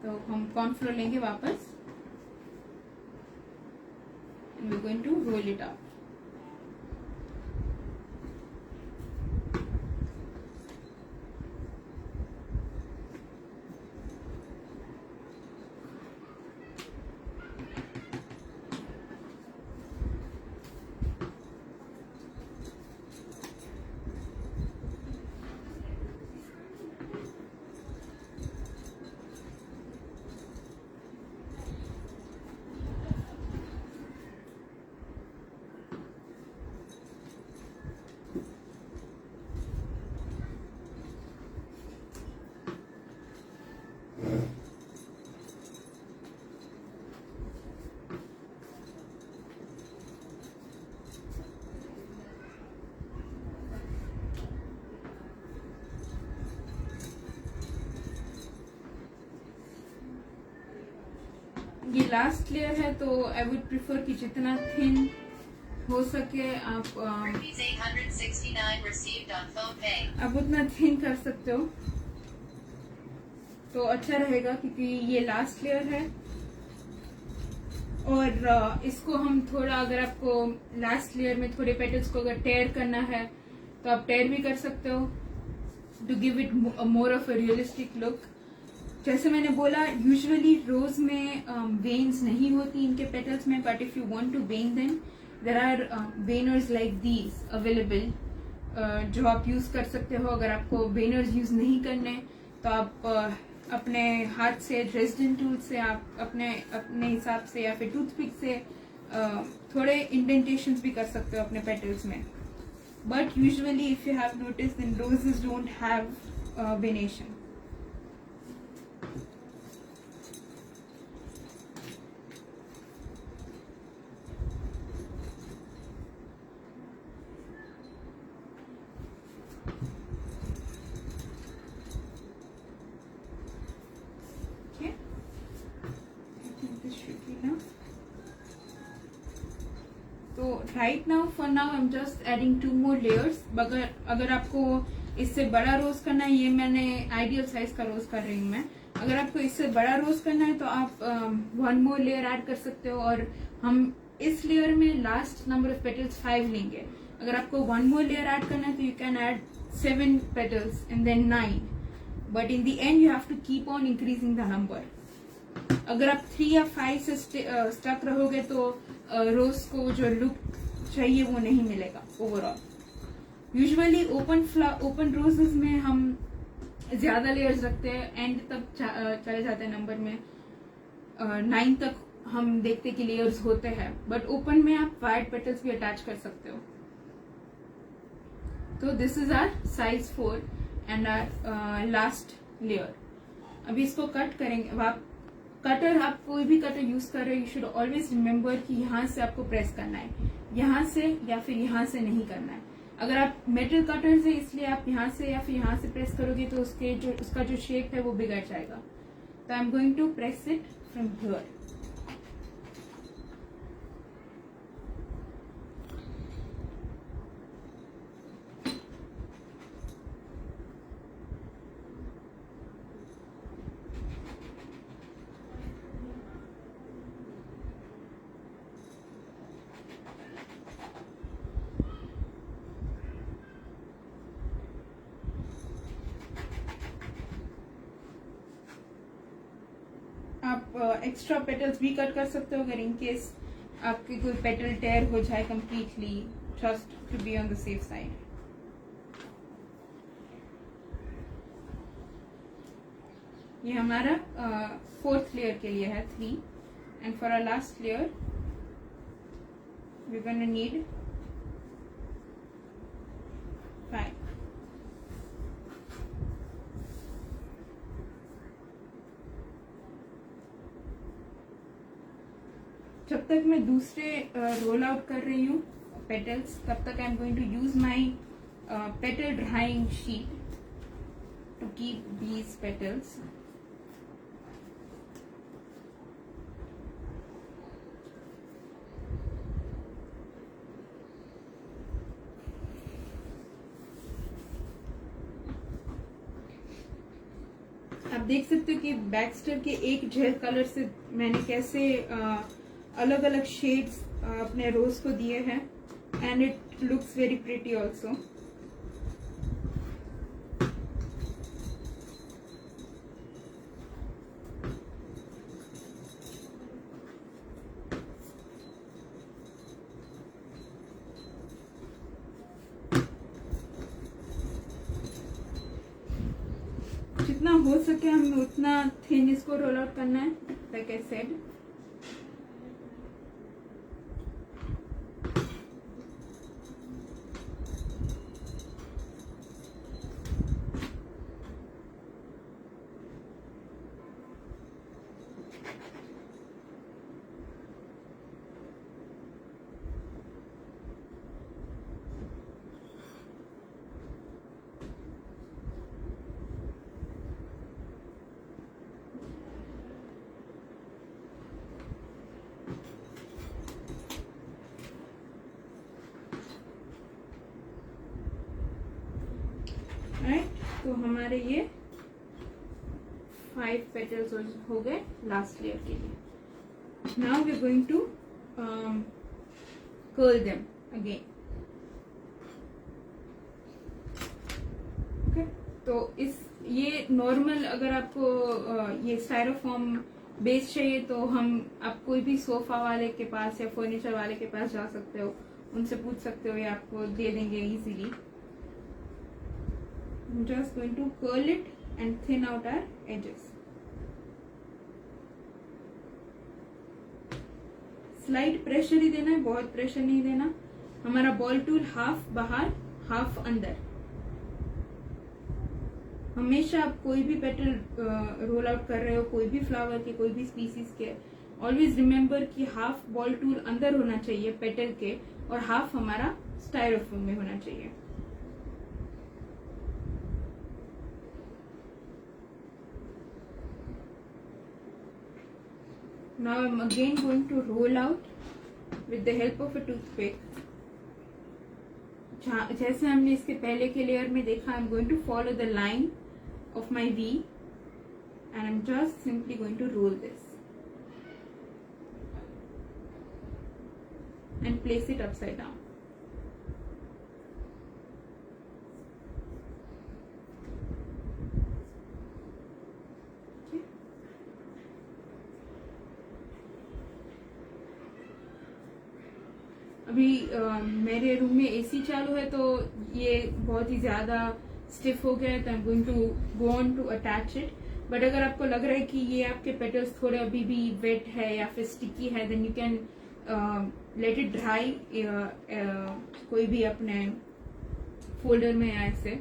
तो हम cornflour लेंगे वापस, and we're going to roll it out. ये last layer है तो I would prefer कि जितना thin हो सके आप उतना थिन कर सकते हो तो अच्छा रहेगा, क्योंकि ये लास्ट लेयर है। और इसको हम थोड़ा, अगर आपको लास्ट लेयर में थोड़े पेटल्स को अगर टेयर करना है तो आप टेयर भी कर सकते हो, to give it more of a realistic look. जैसे मैंने बोला, यूजुअली रोज में वेन्स नहीं होती इनके पेटल्स में, but if you want to vein them there are veiners like these available, जो आप यूज कर सकते हो। अगर आपको वेनर्स यूज नहीं करने तो आप अपने हाथ से, ड्रेसडन टूल से आप अपने हिसाब से या फिर टूथपिक से थोड़े इंडेंटेशंस भी कर सकते हो अपने पेटल्स में। But usually if you have notice, then roses don't have venation. तो right now, for now I am just adding 2 more layers। अगर आपको इससे बड़ा रोज करना है, ये मैंने आइडियल साइज का रोज कर रही हूँ मैं। अगर आपको इससे बड़ा रोज करना है तो आप 1 more लेयर ऐड कर सकते हो, और हम इस लेयर में लास्ट नंबर ऑफ पेटल्स 5 लेंगे। अगर आपको 1 more लेयर ऐड करना है तो you can add 7 petals and then 9, but in the end you have to keep on increasing the number। अगर आप 3 या 5 से स्टक रहोगे तो रोज को जो लुक चाहिए वो नहीं मिलेगा ओवरऑल। यूजुअली ओपन रोजेस में हम ज्यादा लेयर्स रखते हैं, एंड तक चले जाते हैं नंबर में, 9 तक हम देखते कि लेयर्स होते हैं। बट ओपन में आप वाइड पेटल्स भी अटैच कर सकते हो। तो this is our size 4 and our last layer. अभी इसको कट करेंगे। आप कटर, आप कोई भी कटर यूज कर रहे हो, यू शुड ऑलवेज रिमेम्बर कि यहाँ से आपको प्रेस करना है, यहाँ से या फिर यहाँ से नहीं करना है। अगर आप मेटल कटर से, इसलिए आप यहाँ से या फिर यहाँ से प्रेस करोगे तो उसका जो शेप है वो बिगड़ जाएगा। तो I am going to press it from here. आप एक्स्ट्रा पेटल्स भी कट कर सकते हो अगर इन केस आपकी कोई पेटल टेयर हो जाए completely, just to be on the safe side. ये हमारा 4th लेयर के लिए है 3, and for our last layer we gonna need 5। जब तक मैं दूसरे रोल आउट कर रही हूँ पेटल्स, तब तक I am going to use my petal drawing sheet to keep these petals. आप देख सकते हो कि बैक्स्टर के एक जेल कलर से मैंने कैसे अलग अलग शेड्स अपने रोज को दिए हैं, and it looks very pretty also. जितना हो सके हमें उतना थिन इसको रोल आउट करना है, लाइक आई सेड। राइट, तो हमारे ये 5 पेटल्स हो गए लास्ट लेयर के लिए. Now we are going to curl them again. Okay, तो इस ये नॉर्मल अगर आपको ये स्टायरोफॉर्म बेस चाहिए तो आप कोई भी सोफा वाले के पास या फर्नीचर वाले के पास जा सकते हो, उनसे पूछ सकते हो, ये आपको दे देंगे easily. I'm just going to curl it and thin out our edges. Slide pressure ही देना है, बहुत प्रेशर नहीं देना. हमारा बॉल टूल हाफ बाहर हाफ अंदर. हमेशा आप कोई भी पेटल रोल आउट कर रहे हो, कोई भी फ्लावर के, कोई भी स्पीसीज के, ऑलवेज रिमेम्बर कि हाफ बॉल टूल अंदर होना चाहिए पेटल के और हाफ हमारा स्टायरोफोम में होना चाहिए. Now I'm again going to roll out with the help of a toothpick. जैसे हमने इसके पहले के लेयर में देखा, I'm going to follow the line of my V and I'm just simply going to roll this and place it upside down. अभी मेरे room में एसी चालू है तो ये बहुत ही ज्यादा स्टिफ हो गया है, तो I am going to go on to attach it. But अगर आपको लग रहा है कि ये आपके पेटल्स थोड़े अभी भी वेट है या फिर स्टिकी है, then you can let it dry कोई भी अपने फोल्डर में ऐसे.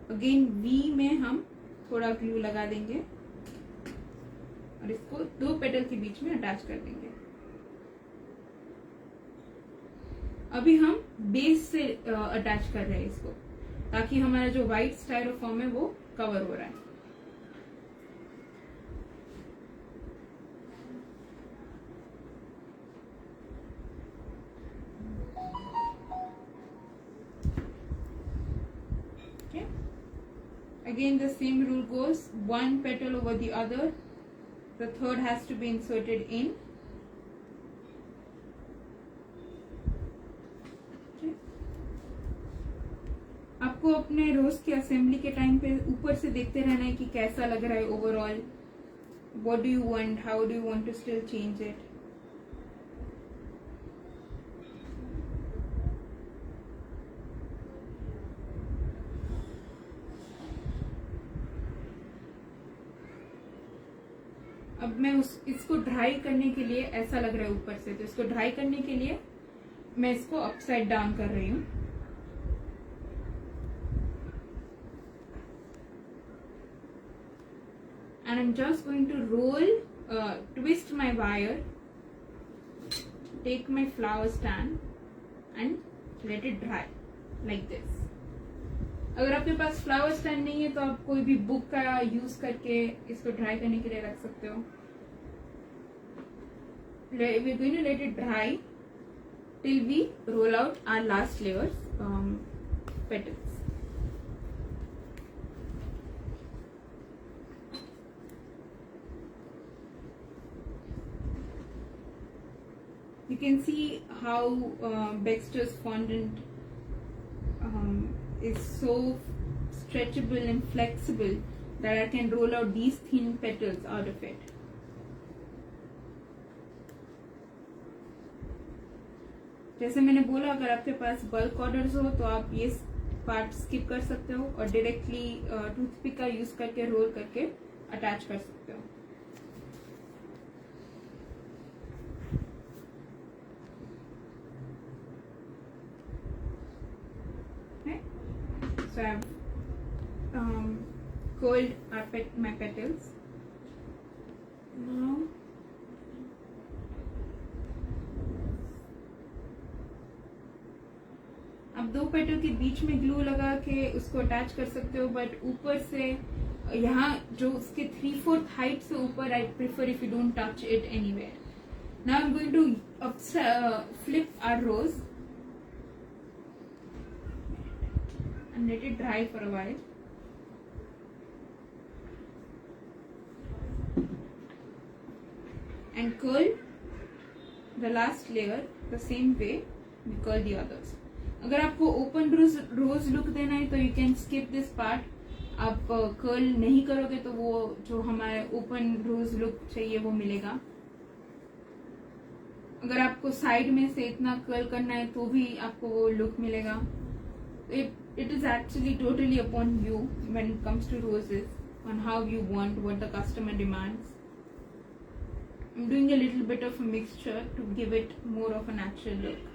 अगेन वी में हम थोड़ा ग्लू लगा देंगे और इसको 2 पेटल के बीच में अटैच कर देंगे. अभी हम बेस से अटैच कर रहे हैं इसको, ताकि हमारा जो व्हाइट स्टायरोफॉर्म है वो कवर हो रहा है. Okay. Again the same rule goes, 1 petal over the other, the third has to be inserted in. आपको अपने रोज के असेंबली के टाइम पे ऊपर से देखते रहना है कि कैसा लग रहा है overall. What do you want, how do you want to still change it. अब मैं इसको ड्राई करने के लिए, ऐसा लग रहा है ऊपर से, तो इसको ड्राई करने के लिए मैं इसको अपसाइड डाउन कर रही हूँ. And I'm just going to roll, twist my wire, take my flower stand and let it dry like this. अगर आपके पास फ्लावर स्टैंड नहीं है तो आप कोई भी बुक का यूज करके इसको ड्राई करने के लिए रख सकते हो. We're going to let it dry till we roll out our last layers, petals. You can see how Baxter's fondant is so stretchable and flexible that I can roll out these thin petals out of it. जैसे मैंने बोला, अगर आपके पास bulk orders हो तो आप ये part skip कर सकते हो और डायरेक्टली टूथपिक का यूज करके रोल करके अटैच कर सकते हो. So I've curled my petals. Now आप 2 पेटल के बीच में ग्लू लगा के उसको अटैच कर सकते हो, बट ऊपर से यहाँ जो उसके 3/4 हाइट से ऊपर, I prefer if you don't touch it anywhere. Now I am going to flip our rose. and let it dry for a while. And curl the last layer the same way we curl the others. अगर आपको open रोज look देना है तो you can skip this part. आप curl नहीं करोगे तो वो जो हमारे ओपन रोज लुक चाहिए वो मिलेगा. अगर आपको साइड में से इतना कर्ल करना है तो भी आपको वो लुक मिलेगा. It is actually totally upon you when it comes to roses, on how you want, what the customer demands. I'm doing a little bit of a mixture to give it more of a natural look.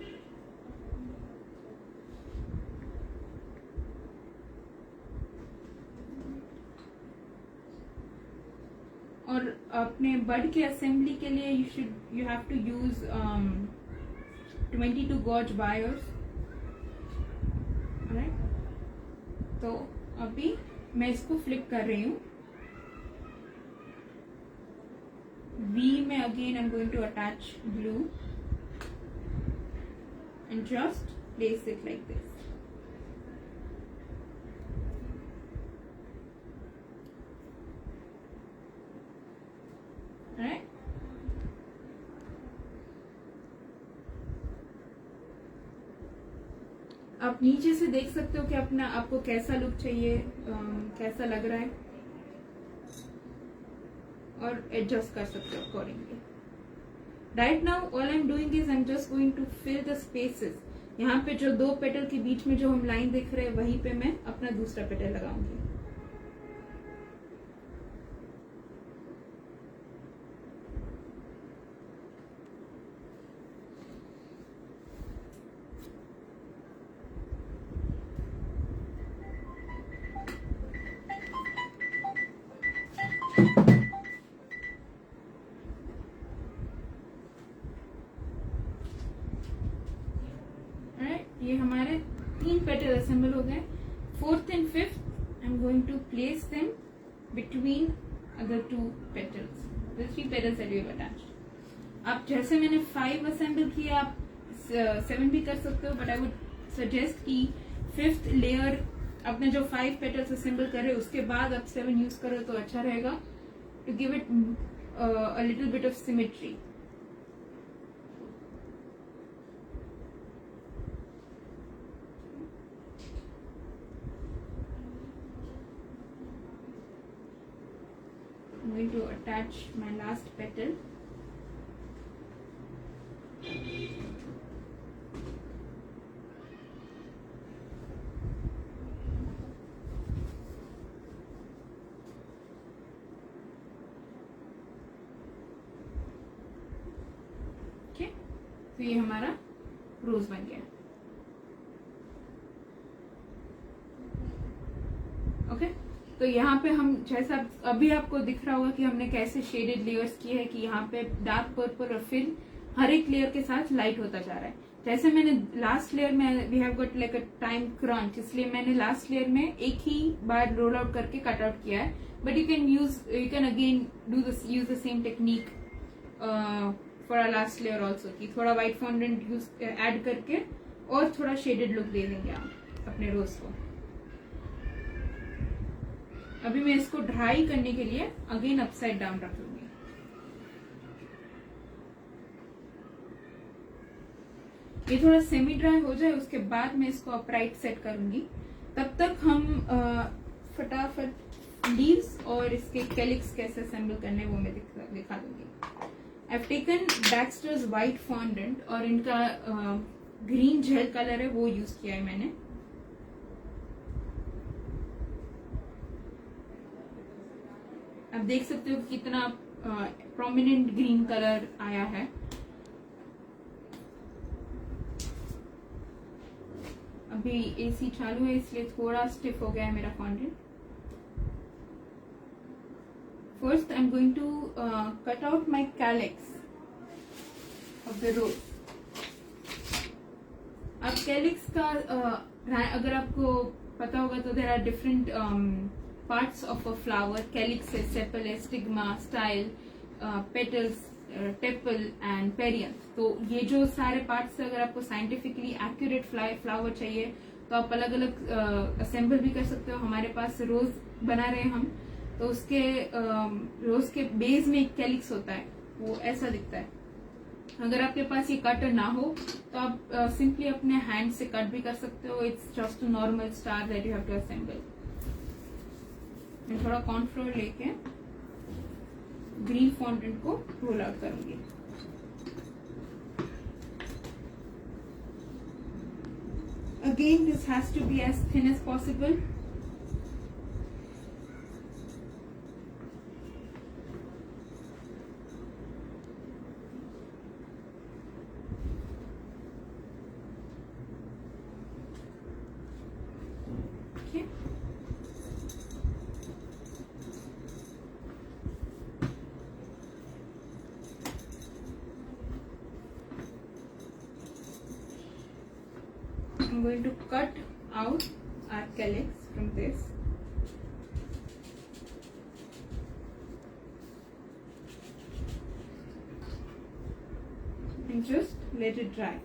और अपने बड के assembly के लिए you have to use 22 gauge wires. Alright? तो अभी मैं इसको flip कर रही हूँ. V में again I'm going to attach glue and just place it like this. Alright? आप नीचे से देख सकते हो कि आपको कैसा लुक चाहिए, कैसा लग रहा है, और एडजस्ट कर सकते हो accordingly. Right now all I am doing is I am just going to fill the spaces. यहाँ पे जो दो पेटल के बीच में जो हम लाइन देख रहे हैं वहीं पे मैं अपना दूसरा पेटल लगाऊंगी. ये हमारे 3 पेटल असेंबल हो गए. 4th and 5th I am going to place them between other 2 petals, the 3 petals that we have attached. आप जैसे मैंने 5 असेंबल किया आप 7 भी कर सकते हो, बट आई वुड सजेस्ट कि 5th लेयर अपने जो 5 पेटल्स असेंबल करे उसके बाद आप 7 यूज करो तो अच्छा रहेगा, to give it a little bit of symmetry. I'm going to attach my last petal. Okay, तो ये हमारा रोज बन गया. ओके, तो यहाँ पे हम जैसा अभी आपको दिख रहा होगा कि हमने कैसे शेडेड लेयर्स किए हैं कि यहाँ पे डार्क पर्पल और फिर हर एक लेयर के साथ लाइट होता जा रहा है. जैसे मैंने लास्ट लेयर में we have got like a time crunch, इसलिए मैंने लास्ट लेयर में एक ही बार रोल आउट करके कट आउट किया है. But you can again use the same technique for a last layer also, कि थोड़ा व्हाइट फॉन्डेंट यूज ऐड करके और थोड़ा शेडेड लुक दे देंगे आप अपने रोज को. अभी मैं इसको ड्राई करने के लिए अगेन अपसाइड डाउन रख लूंगी. ये थोड़ा सेमी ड्राई हो जाए उसके बाद मैं इसको अपराइट सेट करूंगी. तब तक हम फटाफट लीव्स और इसके कैलिक्स कैसे असेंबल करने वो मैं दिखा दूंगी. I have taken Baxter's white fondant और इनका ग्रीन जेल कलर है वो यूज किया है मैंने. आप देख सकते हो कितना प्रोमिनेंट ग्रीन कलर आया है. अभी एसी चालू है इसलिए थोड़ा स्टिफ हो गया है मेरा fondant. First I am going to cut out my calyx of the rose. अब कैलिक्स का अगर आपको पता होगा तो there are different parts of a flower. Calyx है, sepal है, stigma, style, petals, tepal and perianth. तो ये जो सारे पार्ट्स अगर आपको साइंटिफिकली एक्यूरेट फ्लावर चाहिए तो आप अलग अलग असेंबल भी कर सकते हो। हमारे पास रोज बना रहे हैं हम, तो उसके रोज के बेस में एक कैलिक्स होता है, वो ऐसा दिखता है। अगर आपके पास ये कटर ना हो तो आप सिंपली अपने हैंड से कट भी कर सकते हो। It's just a normal star that you have to assemble. मैं थोड़ा कॉर्नफ्लोर लेके ग्रीन फॉन्टेंट को रोल आउट करूंगी। Again, this has to be as thin as possible. Okay. I'm going to cut out our calyx from this. And just let it dry.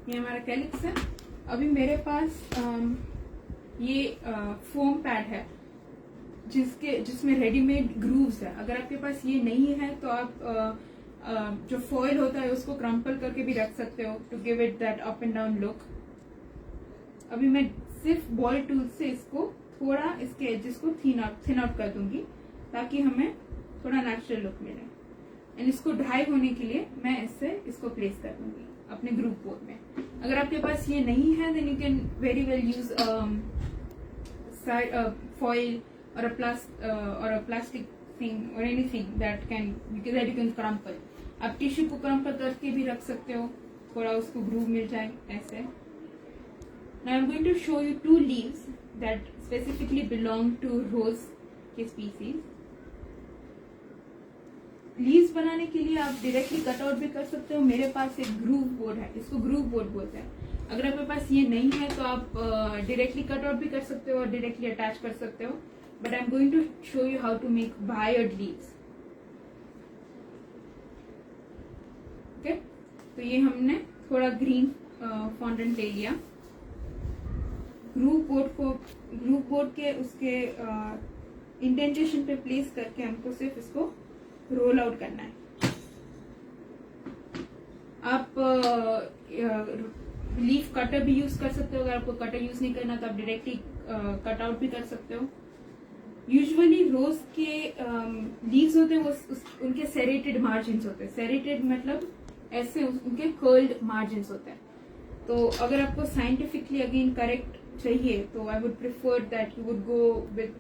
ये हमारा calyx है। अभी मेरे पास ये फोम पैड है जिसमें रेडीमेड ग्रूव्स है। अगर आपके पास ये नहीं है तो आप जो फॉइल होता है उसको क्रम्पल करके भी रख सकते हो to give it that up and down look. अभी मैं सिर्फ बॉल टूल से इसको थोड़ा इसके एजेस को थिन आउट कर दूंगी ताकि हमें थोड़ा नेचुरल लुक मिले। एंड इसको ड्राई होने के लिए मैं इसको प्लेस कर दूंगी अपने ग्रुप बोर्ड में। अगर आपके पास ये नहीं है then you can very well use foil और अ प्लास्टिक थिंग और anything that you can crumple. आप टिश्यू को क्रम्पल करके भी रख सकते हो, थोड़ा उसको ग्रूव मिल जाए ऐसे। Now I'm going to show you two leaves that specifically belong to rose के species. लीव्स बनाने के लिए आप डायरेक्टली कट आउट भी कर सकते हो। मेरे पास एक ग्रूव बोर्ड है, इसको ग्रूव बोर्ड बोलते हैं। अगर आपके पास ये नहीं है तो आप डायरेक्टली कट आउट भी कर सकते हो और डायरेक्टली अटैच कर सकते हो। But I am going to show you how to make wired leaves. Okay, तो ये हमने थोड़ा ग्रीन फॉन्टेंट ले लिया। ग्रूव बोर्ड के उसके इंडेंटेशन पे प्लेस करके हमको सिर्फ इसको रोल आउट करना है। आप लीफ कटर भी यूज कर सकते हो। अगर आपको कटर यूज नहीं करना तो आप डायरेक्टली कट आउट भी कर सकते हो। यूजुअली रोज के लीव्स होते हैं वो उनके सेरेटेड मार्जिन्स होते हैं। सेरेटेड मतलब ऐसे उनके कर्ल्ड मार्जिन्स होते हैं। तो अगर आपको साइंटिफिकली अगेन करेक्ट चाहिए तो I would prefer that you would go with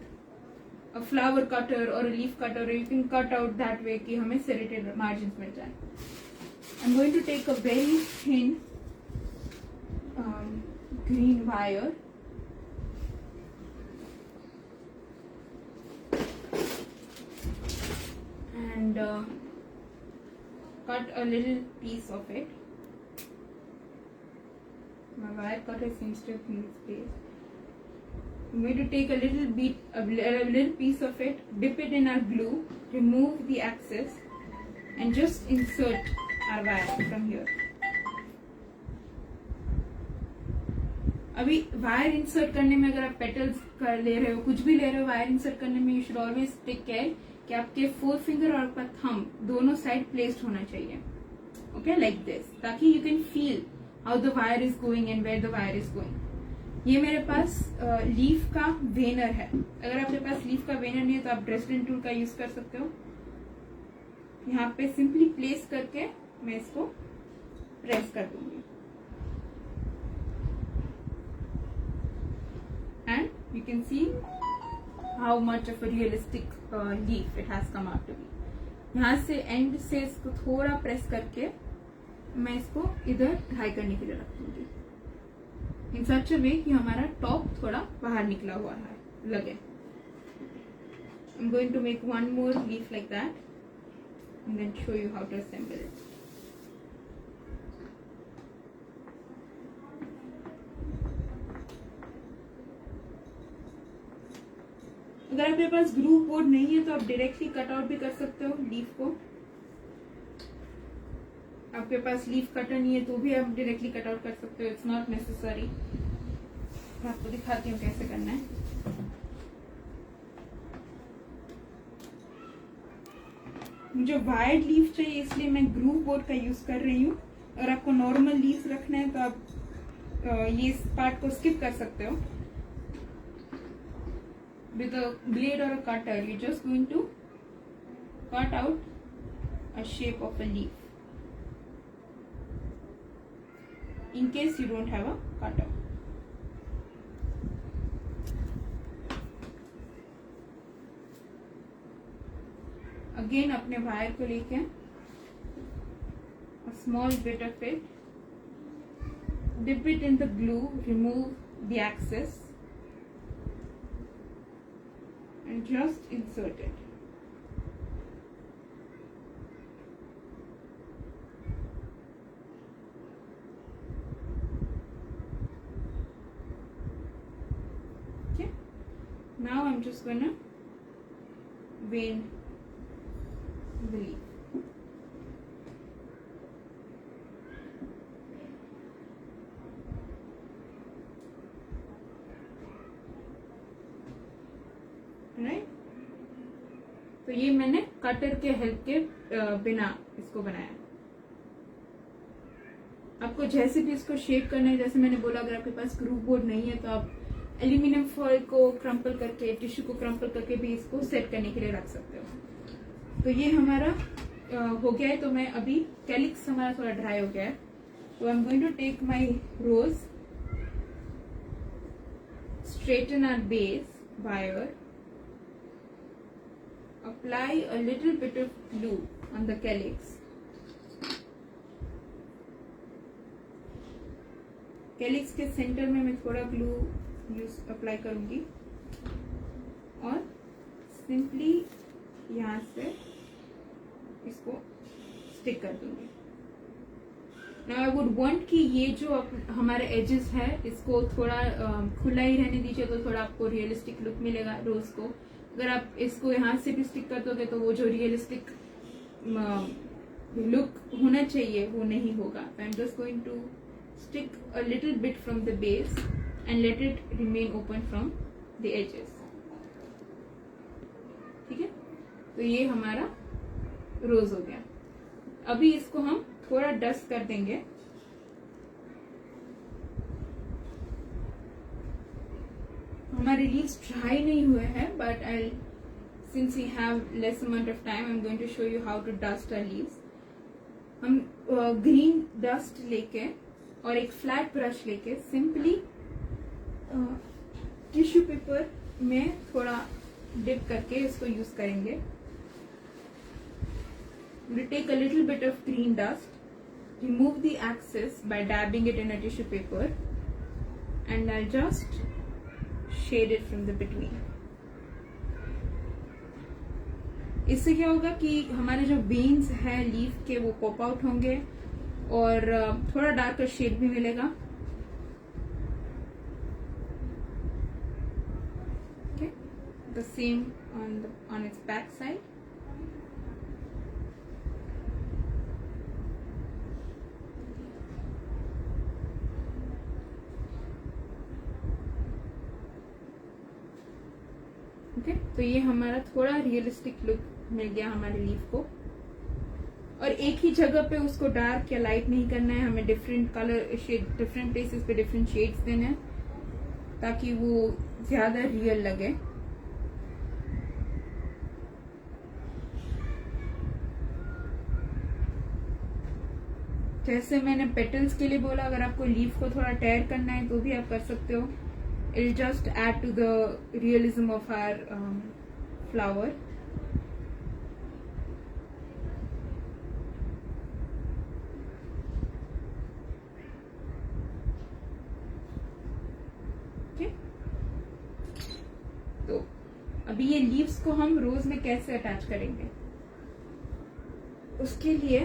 a flower cutter or a leaf cutter, or you can cut out that way कि हमें serrated margins मिल जाए। I'm going to take a very thin green wire and cut a little piece of it. My wire cutter seems to have misplaced. I'm going to take a little piece of it, dip it in our glue, remove the excess, and just insert our wire from here. अभी wire insert करने में अगर आप petals कर ले रहे हो, कुछ भी ले रहे हो, वायर इंसर्ट करने में you should always take care कि आपके 4 फिंगर और आपका थंब दोनों साइड प्लेस्ड होना चाहिए। ओके, लाइक दिस, ताकि you can feel how the wire is going and where the wire is going. ये मेरे पास लीफ का वेनर है। अगर आपके पास लीफ का वेनर नहीं है तो आप ड्रेसलिन टूल का यूज कर सकते हो। यहाँ पे सिंपली प्लेस करके मैं इसको प्रेस कर दूंगी and you can see how much of a realistic leaf it has come out to be. यहाँ से एंड से इसको थोड़ा प्रेस करके मैं इसको इधर ड्राई करने के लिए रख दूंगी इन सच अ वे कि हमारा टॉप थोड़ा बाहर निकला हुआ है लगे। I am going to make one more leaf like that and then show you how to assemble it. अगर आपके पास ग्रूव बोर्ड नहीं है तो आप डायरेक्टली कट आउट भी कर सकते हो लीफ को। आपके पास लीफ कटर नहीं है तो भी आप डायरेक्टली कट आउट कर सकते हो, इट्स नॉट नेसेसरी। मैं आपको दिखाती हूँ कैसे करना है। मुझे वायर्ड लीफ चाहिए इसलिए मैं ग्रूव बोर्ड का यूज कर रही हूँ। अगर आपको नॉर्मल लीफ रखना है तो आप ये इस पार्ट को स्किप कर सकते हो। विद अ ब्लेड और a cutter you just going to cut out a shape of a leaf in case you don't have a cutter. Again अपने वायर को लेके a small bit of it, dip it in the glue, remove the excess and just insert it. Now I'm just gonna vein the leaf. Right? तो ये मैंने cutter के help के बिना इसको बनाया। आपको जैसे भी इसको शेप करना है, जैसे मैंने बोला अगर आपके पास ग्रूव बोर्ड नहीं है तो आप एल्यूमिनियम फॉइल को क्रम्पल करके, टिश्यू को क्रम्पल करके भी इसको सेट करने के लिए रख सकते हो। तो ये हमारा हो गया है। तो मैं अभी कैलिक्स हमारा थोड़ा ड्राई हो गया है तो I am going to take my rose, straighten our base wire, apply a little bit of glue on the calyx. Calyx के सेंटर में मैं थोड़ा ग्लू अप्लाई करूंगी और सिंपली यहां से इसको स्टिक कर दूंगी। नाउ आई वुड वांट कि ये जो हमारे एजेस है इसको थोड़ा खुला ही रहने दीजिए तो थोड़ा आपको रियलिस्टिक लुक मिलेगा रोज को। अगर आप इसको यहाँ से भी स्टिक कर दोगे तो वो जो रियलिस्टिक लुक होना चाहिए वो नहीं होगा। I am just going to stick a little bit from the base and let it remain open from the edges. ठीक है, तो ये हमारा रोज हो गया। अभी इसको हम थोड़ा डस्ट कर देंगे। हमारे लीव्स ड्राई नहीं हुए हैं but I since we have less amount of time I'm going to show you how to dust our leaves. हम ग्रीन डस्ट लेके और एक फ्लैट ब्रश लेके सिंपली टिश्यू पेपर में थोड़ा डिप करके इसको यूज करेंगे। We take a little bit of green dust, remove the excess by dabbing it in a tissue paper and I'll just shade it from the between. इससे क्या होगा कि हमारे जो वेन्स है लीफ के वो पॉप आउट होंगे और थोड़ा डार्कर शेड भी मिलेगा। Okay, the same on its back side. Okay, तो ये हमारा थोड़ा रियलिस्टिक लुक मिल गया हमारे लीफ को। और एक ही जगह पे उसको डार्क या लाइट नहीं करना है, हमें different colour shade, different places पे डिफरेंट शेड्स देने हैं ताकि वो ज्यादा रियल लगे। जैसे मैंने पेटल्स के लिए बोला, अगर आपको लीफ को थोड़ा टेयर करना है तो भी आप कर सकते हो। It just add to the realism of our flower. तो अभी ये लीव्स को हम रोज में कैसे अटैच करेंगे उसके लिए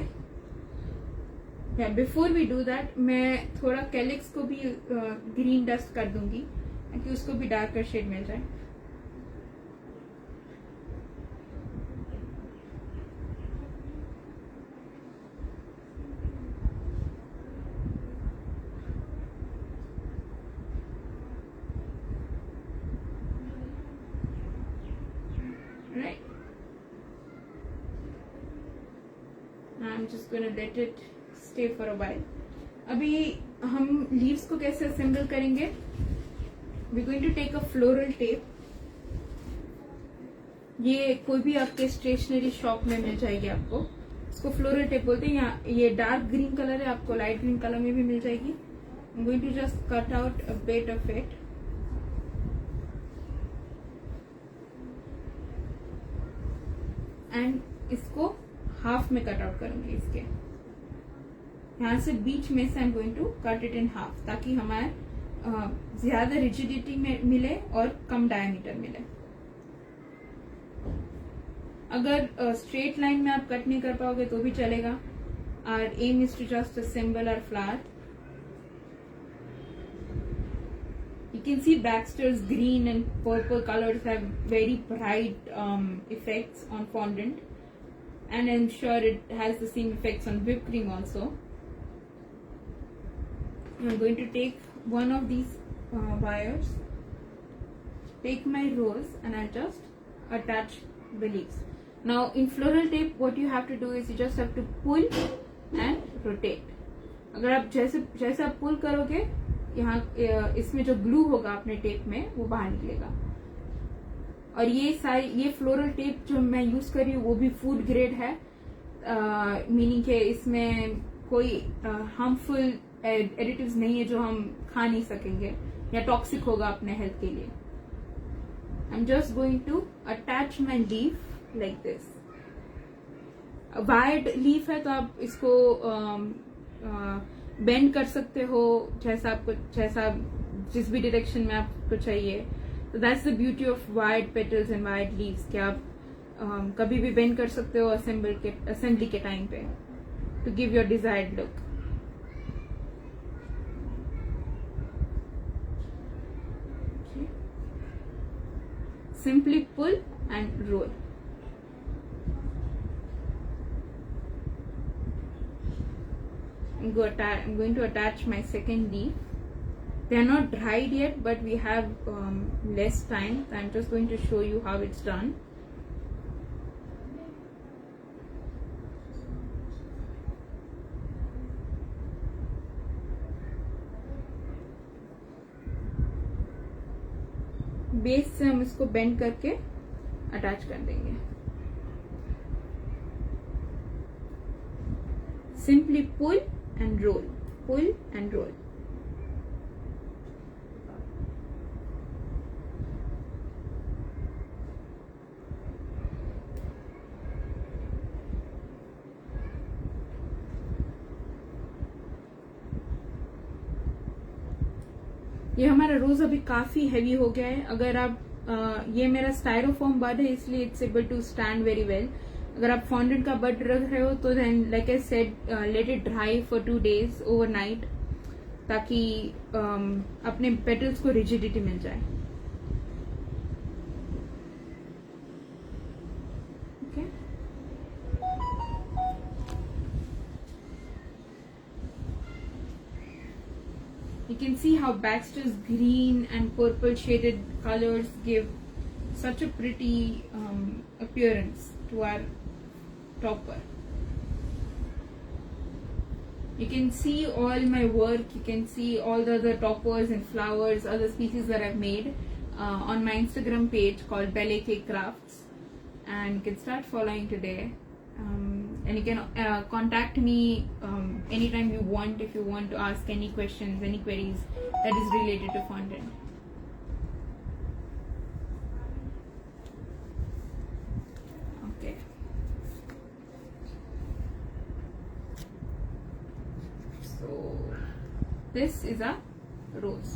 बिफोर वी डू दैट मैं थोड़ा कैलिक्स को भी ग्रीन डस्ट कर दूंगी ताकि उसको भी डार्कर शेड मिल जाए। I'm just going to let it stay for a while. अभी हम लीव्स को कैसे असेंबल करेंगे? We're going to take a floral tape. ये कोई भी आपके स्टेशनरी शॉप में मिल जाएगी आपको. इसको फ्लोरल टेप बोलते हैं. यहाँ ये डार्क ग्रीन कलर है, आपको लाइट ग्रीन कलर में भी मिल जाएगी. I'm going to just cut out a bit of it. And इसको हाफ में कट आउट करूंगी. इसके यहाँ से बीच में से I'm going to cut it in half ताकि हमारे ज्यादा रिजिडिटी में मिले और कम डायमीटर मिले. अगर स्ट्रेट लाइन में आप कट नहीं कर पाओगे तो भी चलेगा. Our aim is to just assemble our flower. You can see Baxter's green and purple colors have very bright effects on fondant, and I'm sure it has the same effects on whipped cream also. I'm going to take one of these wires, take my rose, and I'll just attach the leaves. Now in floral tape what you have to do is you just have to pull and rotate. अगर आप जैसे आप पुल करोगे यहाँ इसमें जो glue होगा अपने टेप में वो बाहर निकलेगा. और ये फ्लोरल टेप जो मैं यूज कर रही हूँ वो भी फूड ग्रेड है, मीनिंग के इसमें कोई हार्मफुल एडिटिव्स नहीं है जो हम खा नहीं सकेंगे या टॉक्सिक होगा अपने हेल्थ के लिए. I am just going to attach my leaf like this. Wired leaf है तो आप इसको बेंड कर सकते हो जैसा जिस भी डायरेक्शन में आपको चाहिए. तो that's the beauty of wide petals and wide leaves कि आप कभी भी बेंड कर सकते हो असेंबली के टाइम पे to give your desired look. Simply pull and roll. I'm going to attach my second leaf. They are not dried yet, but we have less time. So I'm just going to show you how it's done. Base से हम इसको bend करके attach कर देंगे. Simply pull and roll, pull and roll. ये हमारा रोज अभी काफी हैवी हो गया है. अगर आप ये मेरा स्टायरोफॉर्म बड है इसलिए it's able to stand very well. अगर आप फॉन्डेंट का बड रख रहे हो तो then like I said let it dry for 2 days overnight ताकि अपने पेटल्स को रिजिडिटी मिल जाए. Okay. You can see how Baxter's green and purple shaded colors give such a pretty appearance to our topper. You can see all my work, you can see all the other toppers and flowers, other species that I've made on my Instagram page called Ballet Cake Crafts, and you can start following today. And you can contact me anytime you want if you want to ask any questions, any queries that is related to fondant. Okay. So this is a rose.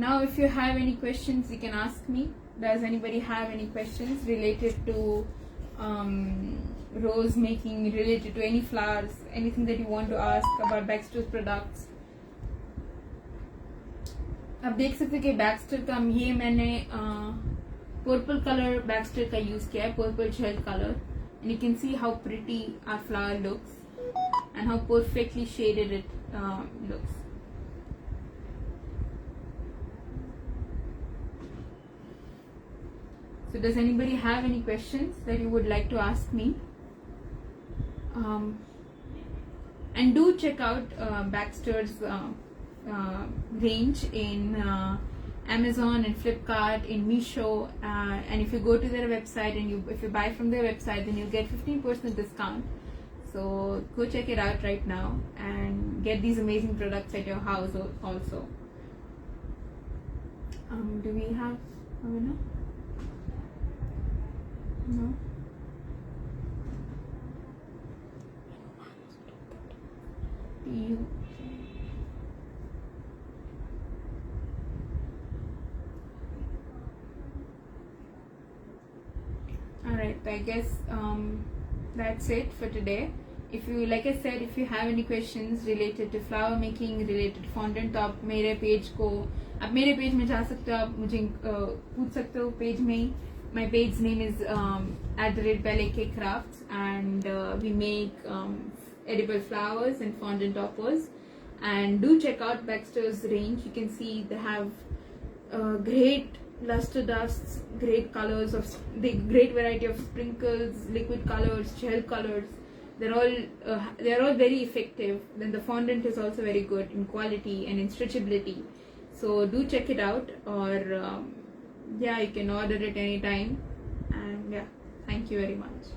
Now if you have any questions you can ask me. Does anybody have any questions related to rose making, related to any flowers, anything that you want to ask about Baxter's products? आप देख सकते हैं कि Baxter का ये मैंने purple colour Baxter का use किया है, purple jail colour, and you can see how pretty our flower looks and how perfectly shaded it looks. So does anybody have any questions that you would like to ask me? And do check out Baxter's range in Amazon and Flipkart, in Meesho, and if you go to their website and if you buy from their website, then you'll get 15% discount. So go check it out right now and get these amazing products at your house also. Do we have a winner? No. Alright, I guess that's it for today. If you, like I said, if you have any questions related to flower making, related to fondant, तो आप मेरे page में जा सकते हो, आप मुझे पूछ सकते हो पेज में ही. My page name is @BelleKCrafts, and we make edible flowers and fondant toppers. And do check out Baxter's range. You can see they have great luster dusts, great colors of the great variety of sprinkles, liquid colors, gel colors. They're all very effective. Then the fondant is also very good in quality and in stretchability. So do check it out, or yeah, you can order it anytime. And yeah, thank you very much.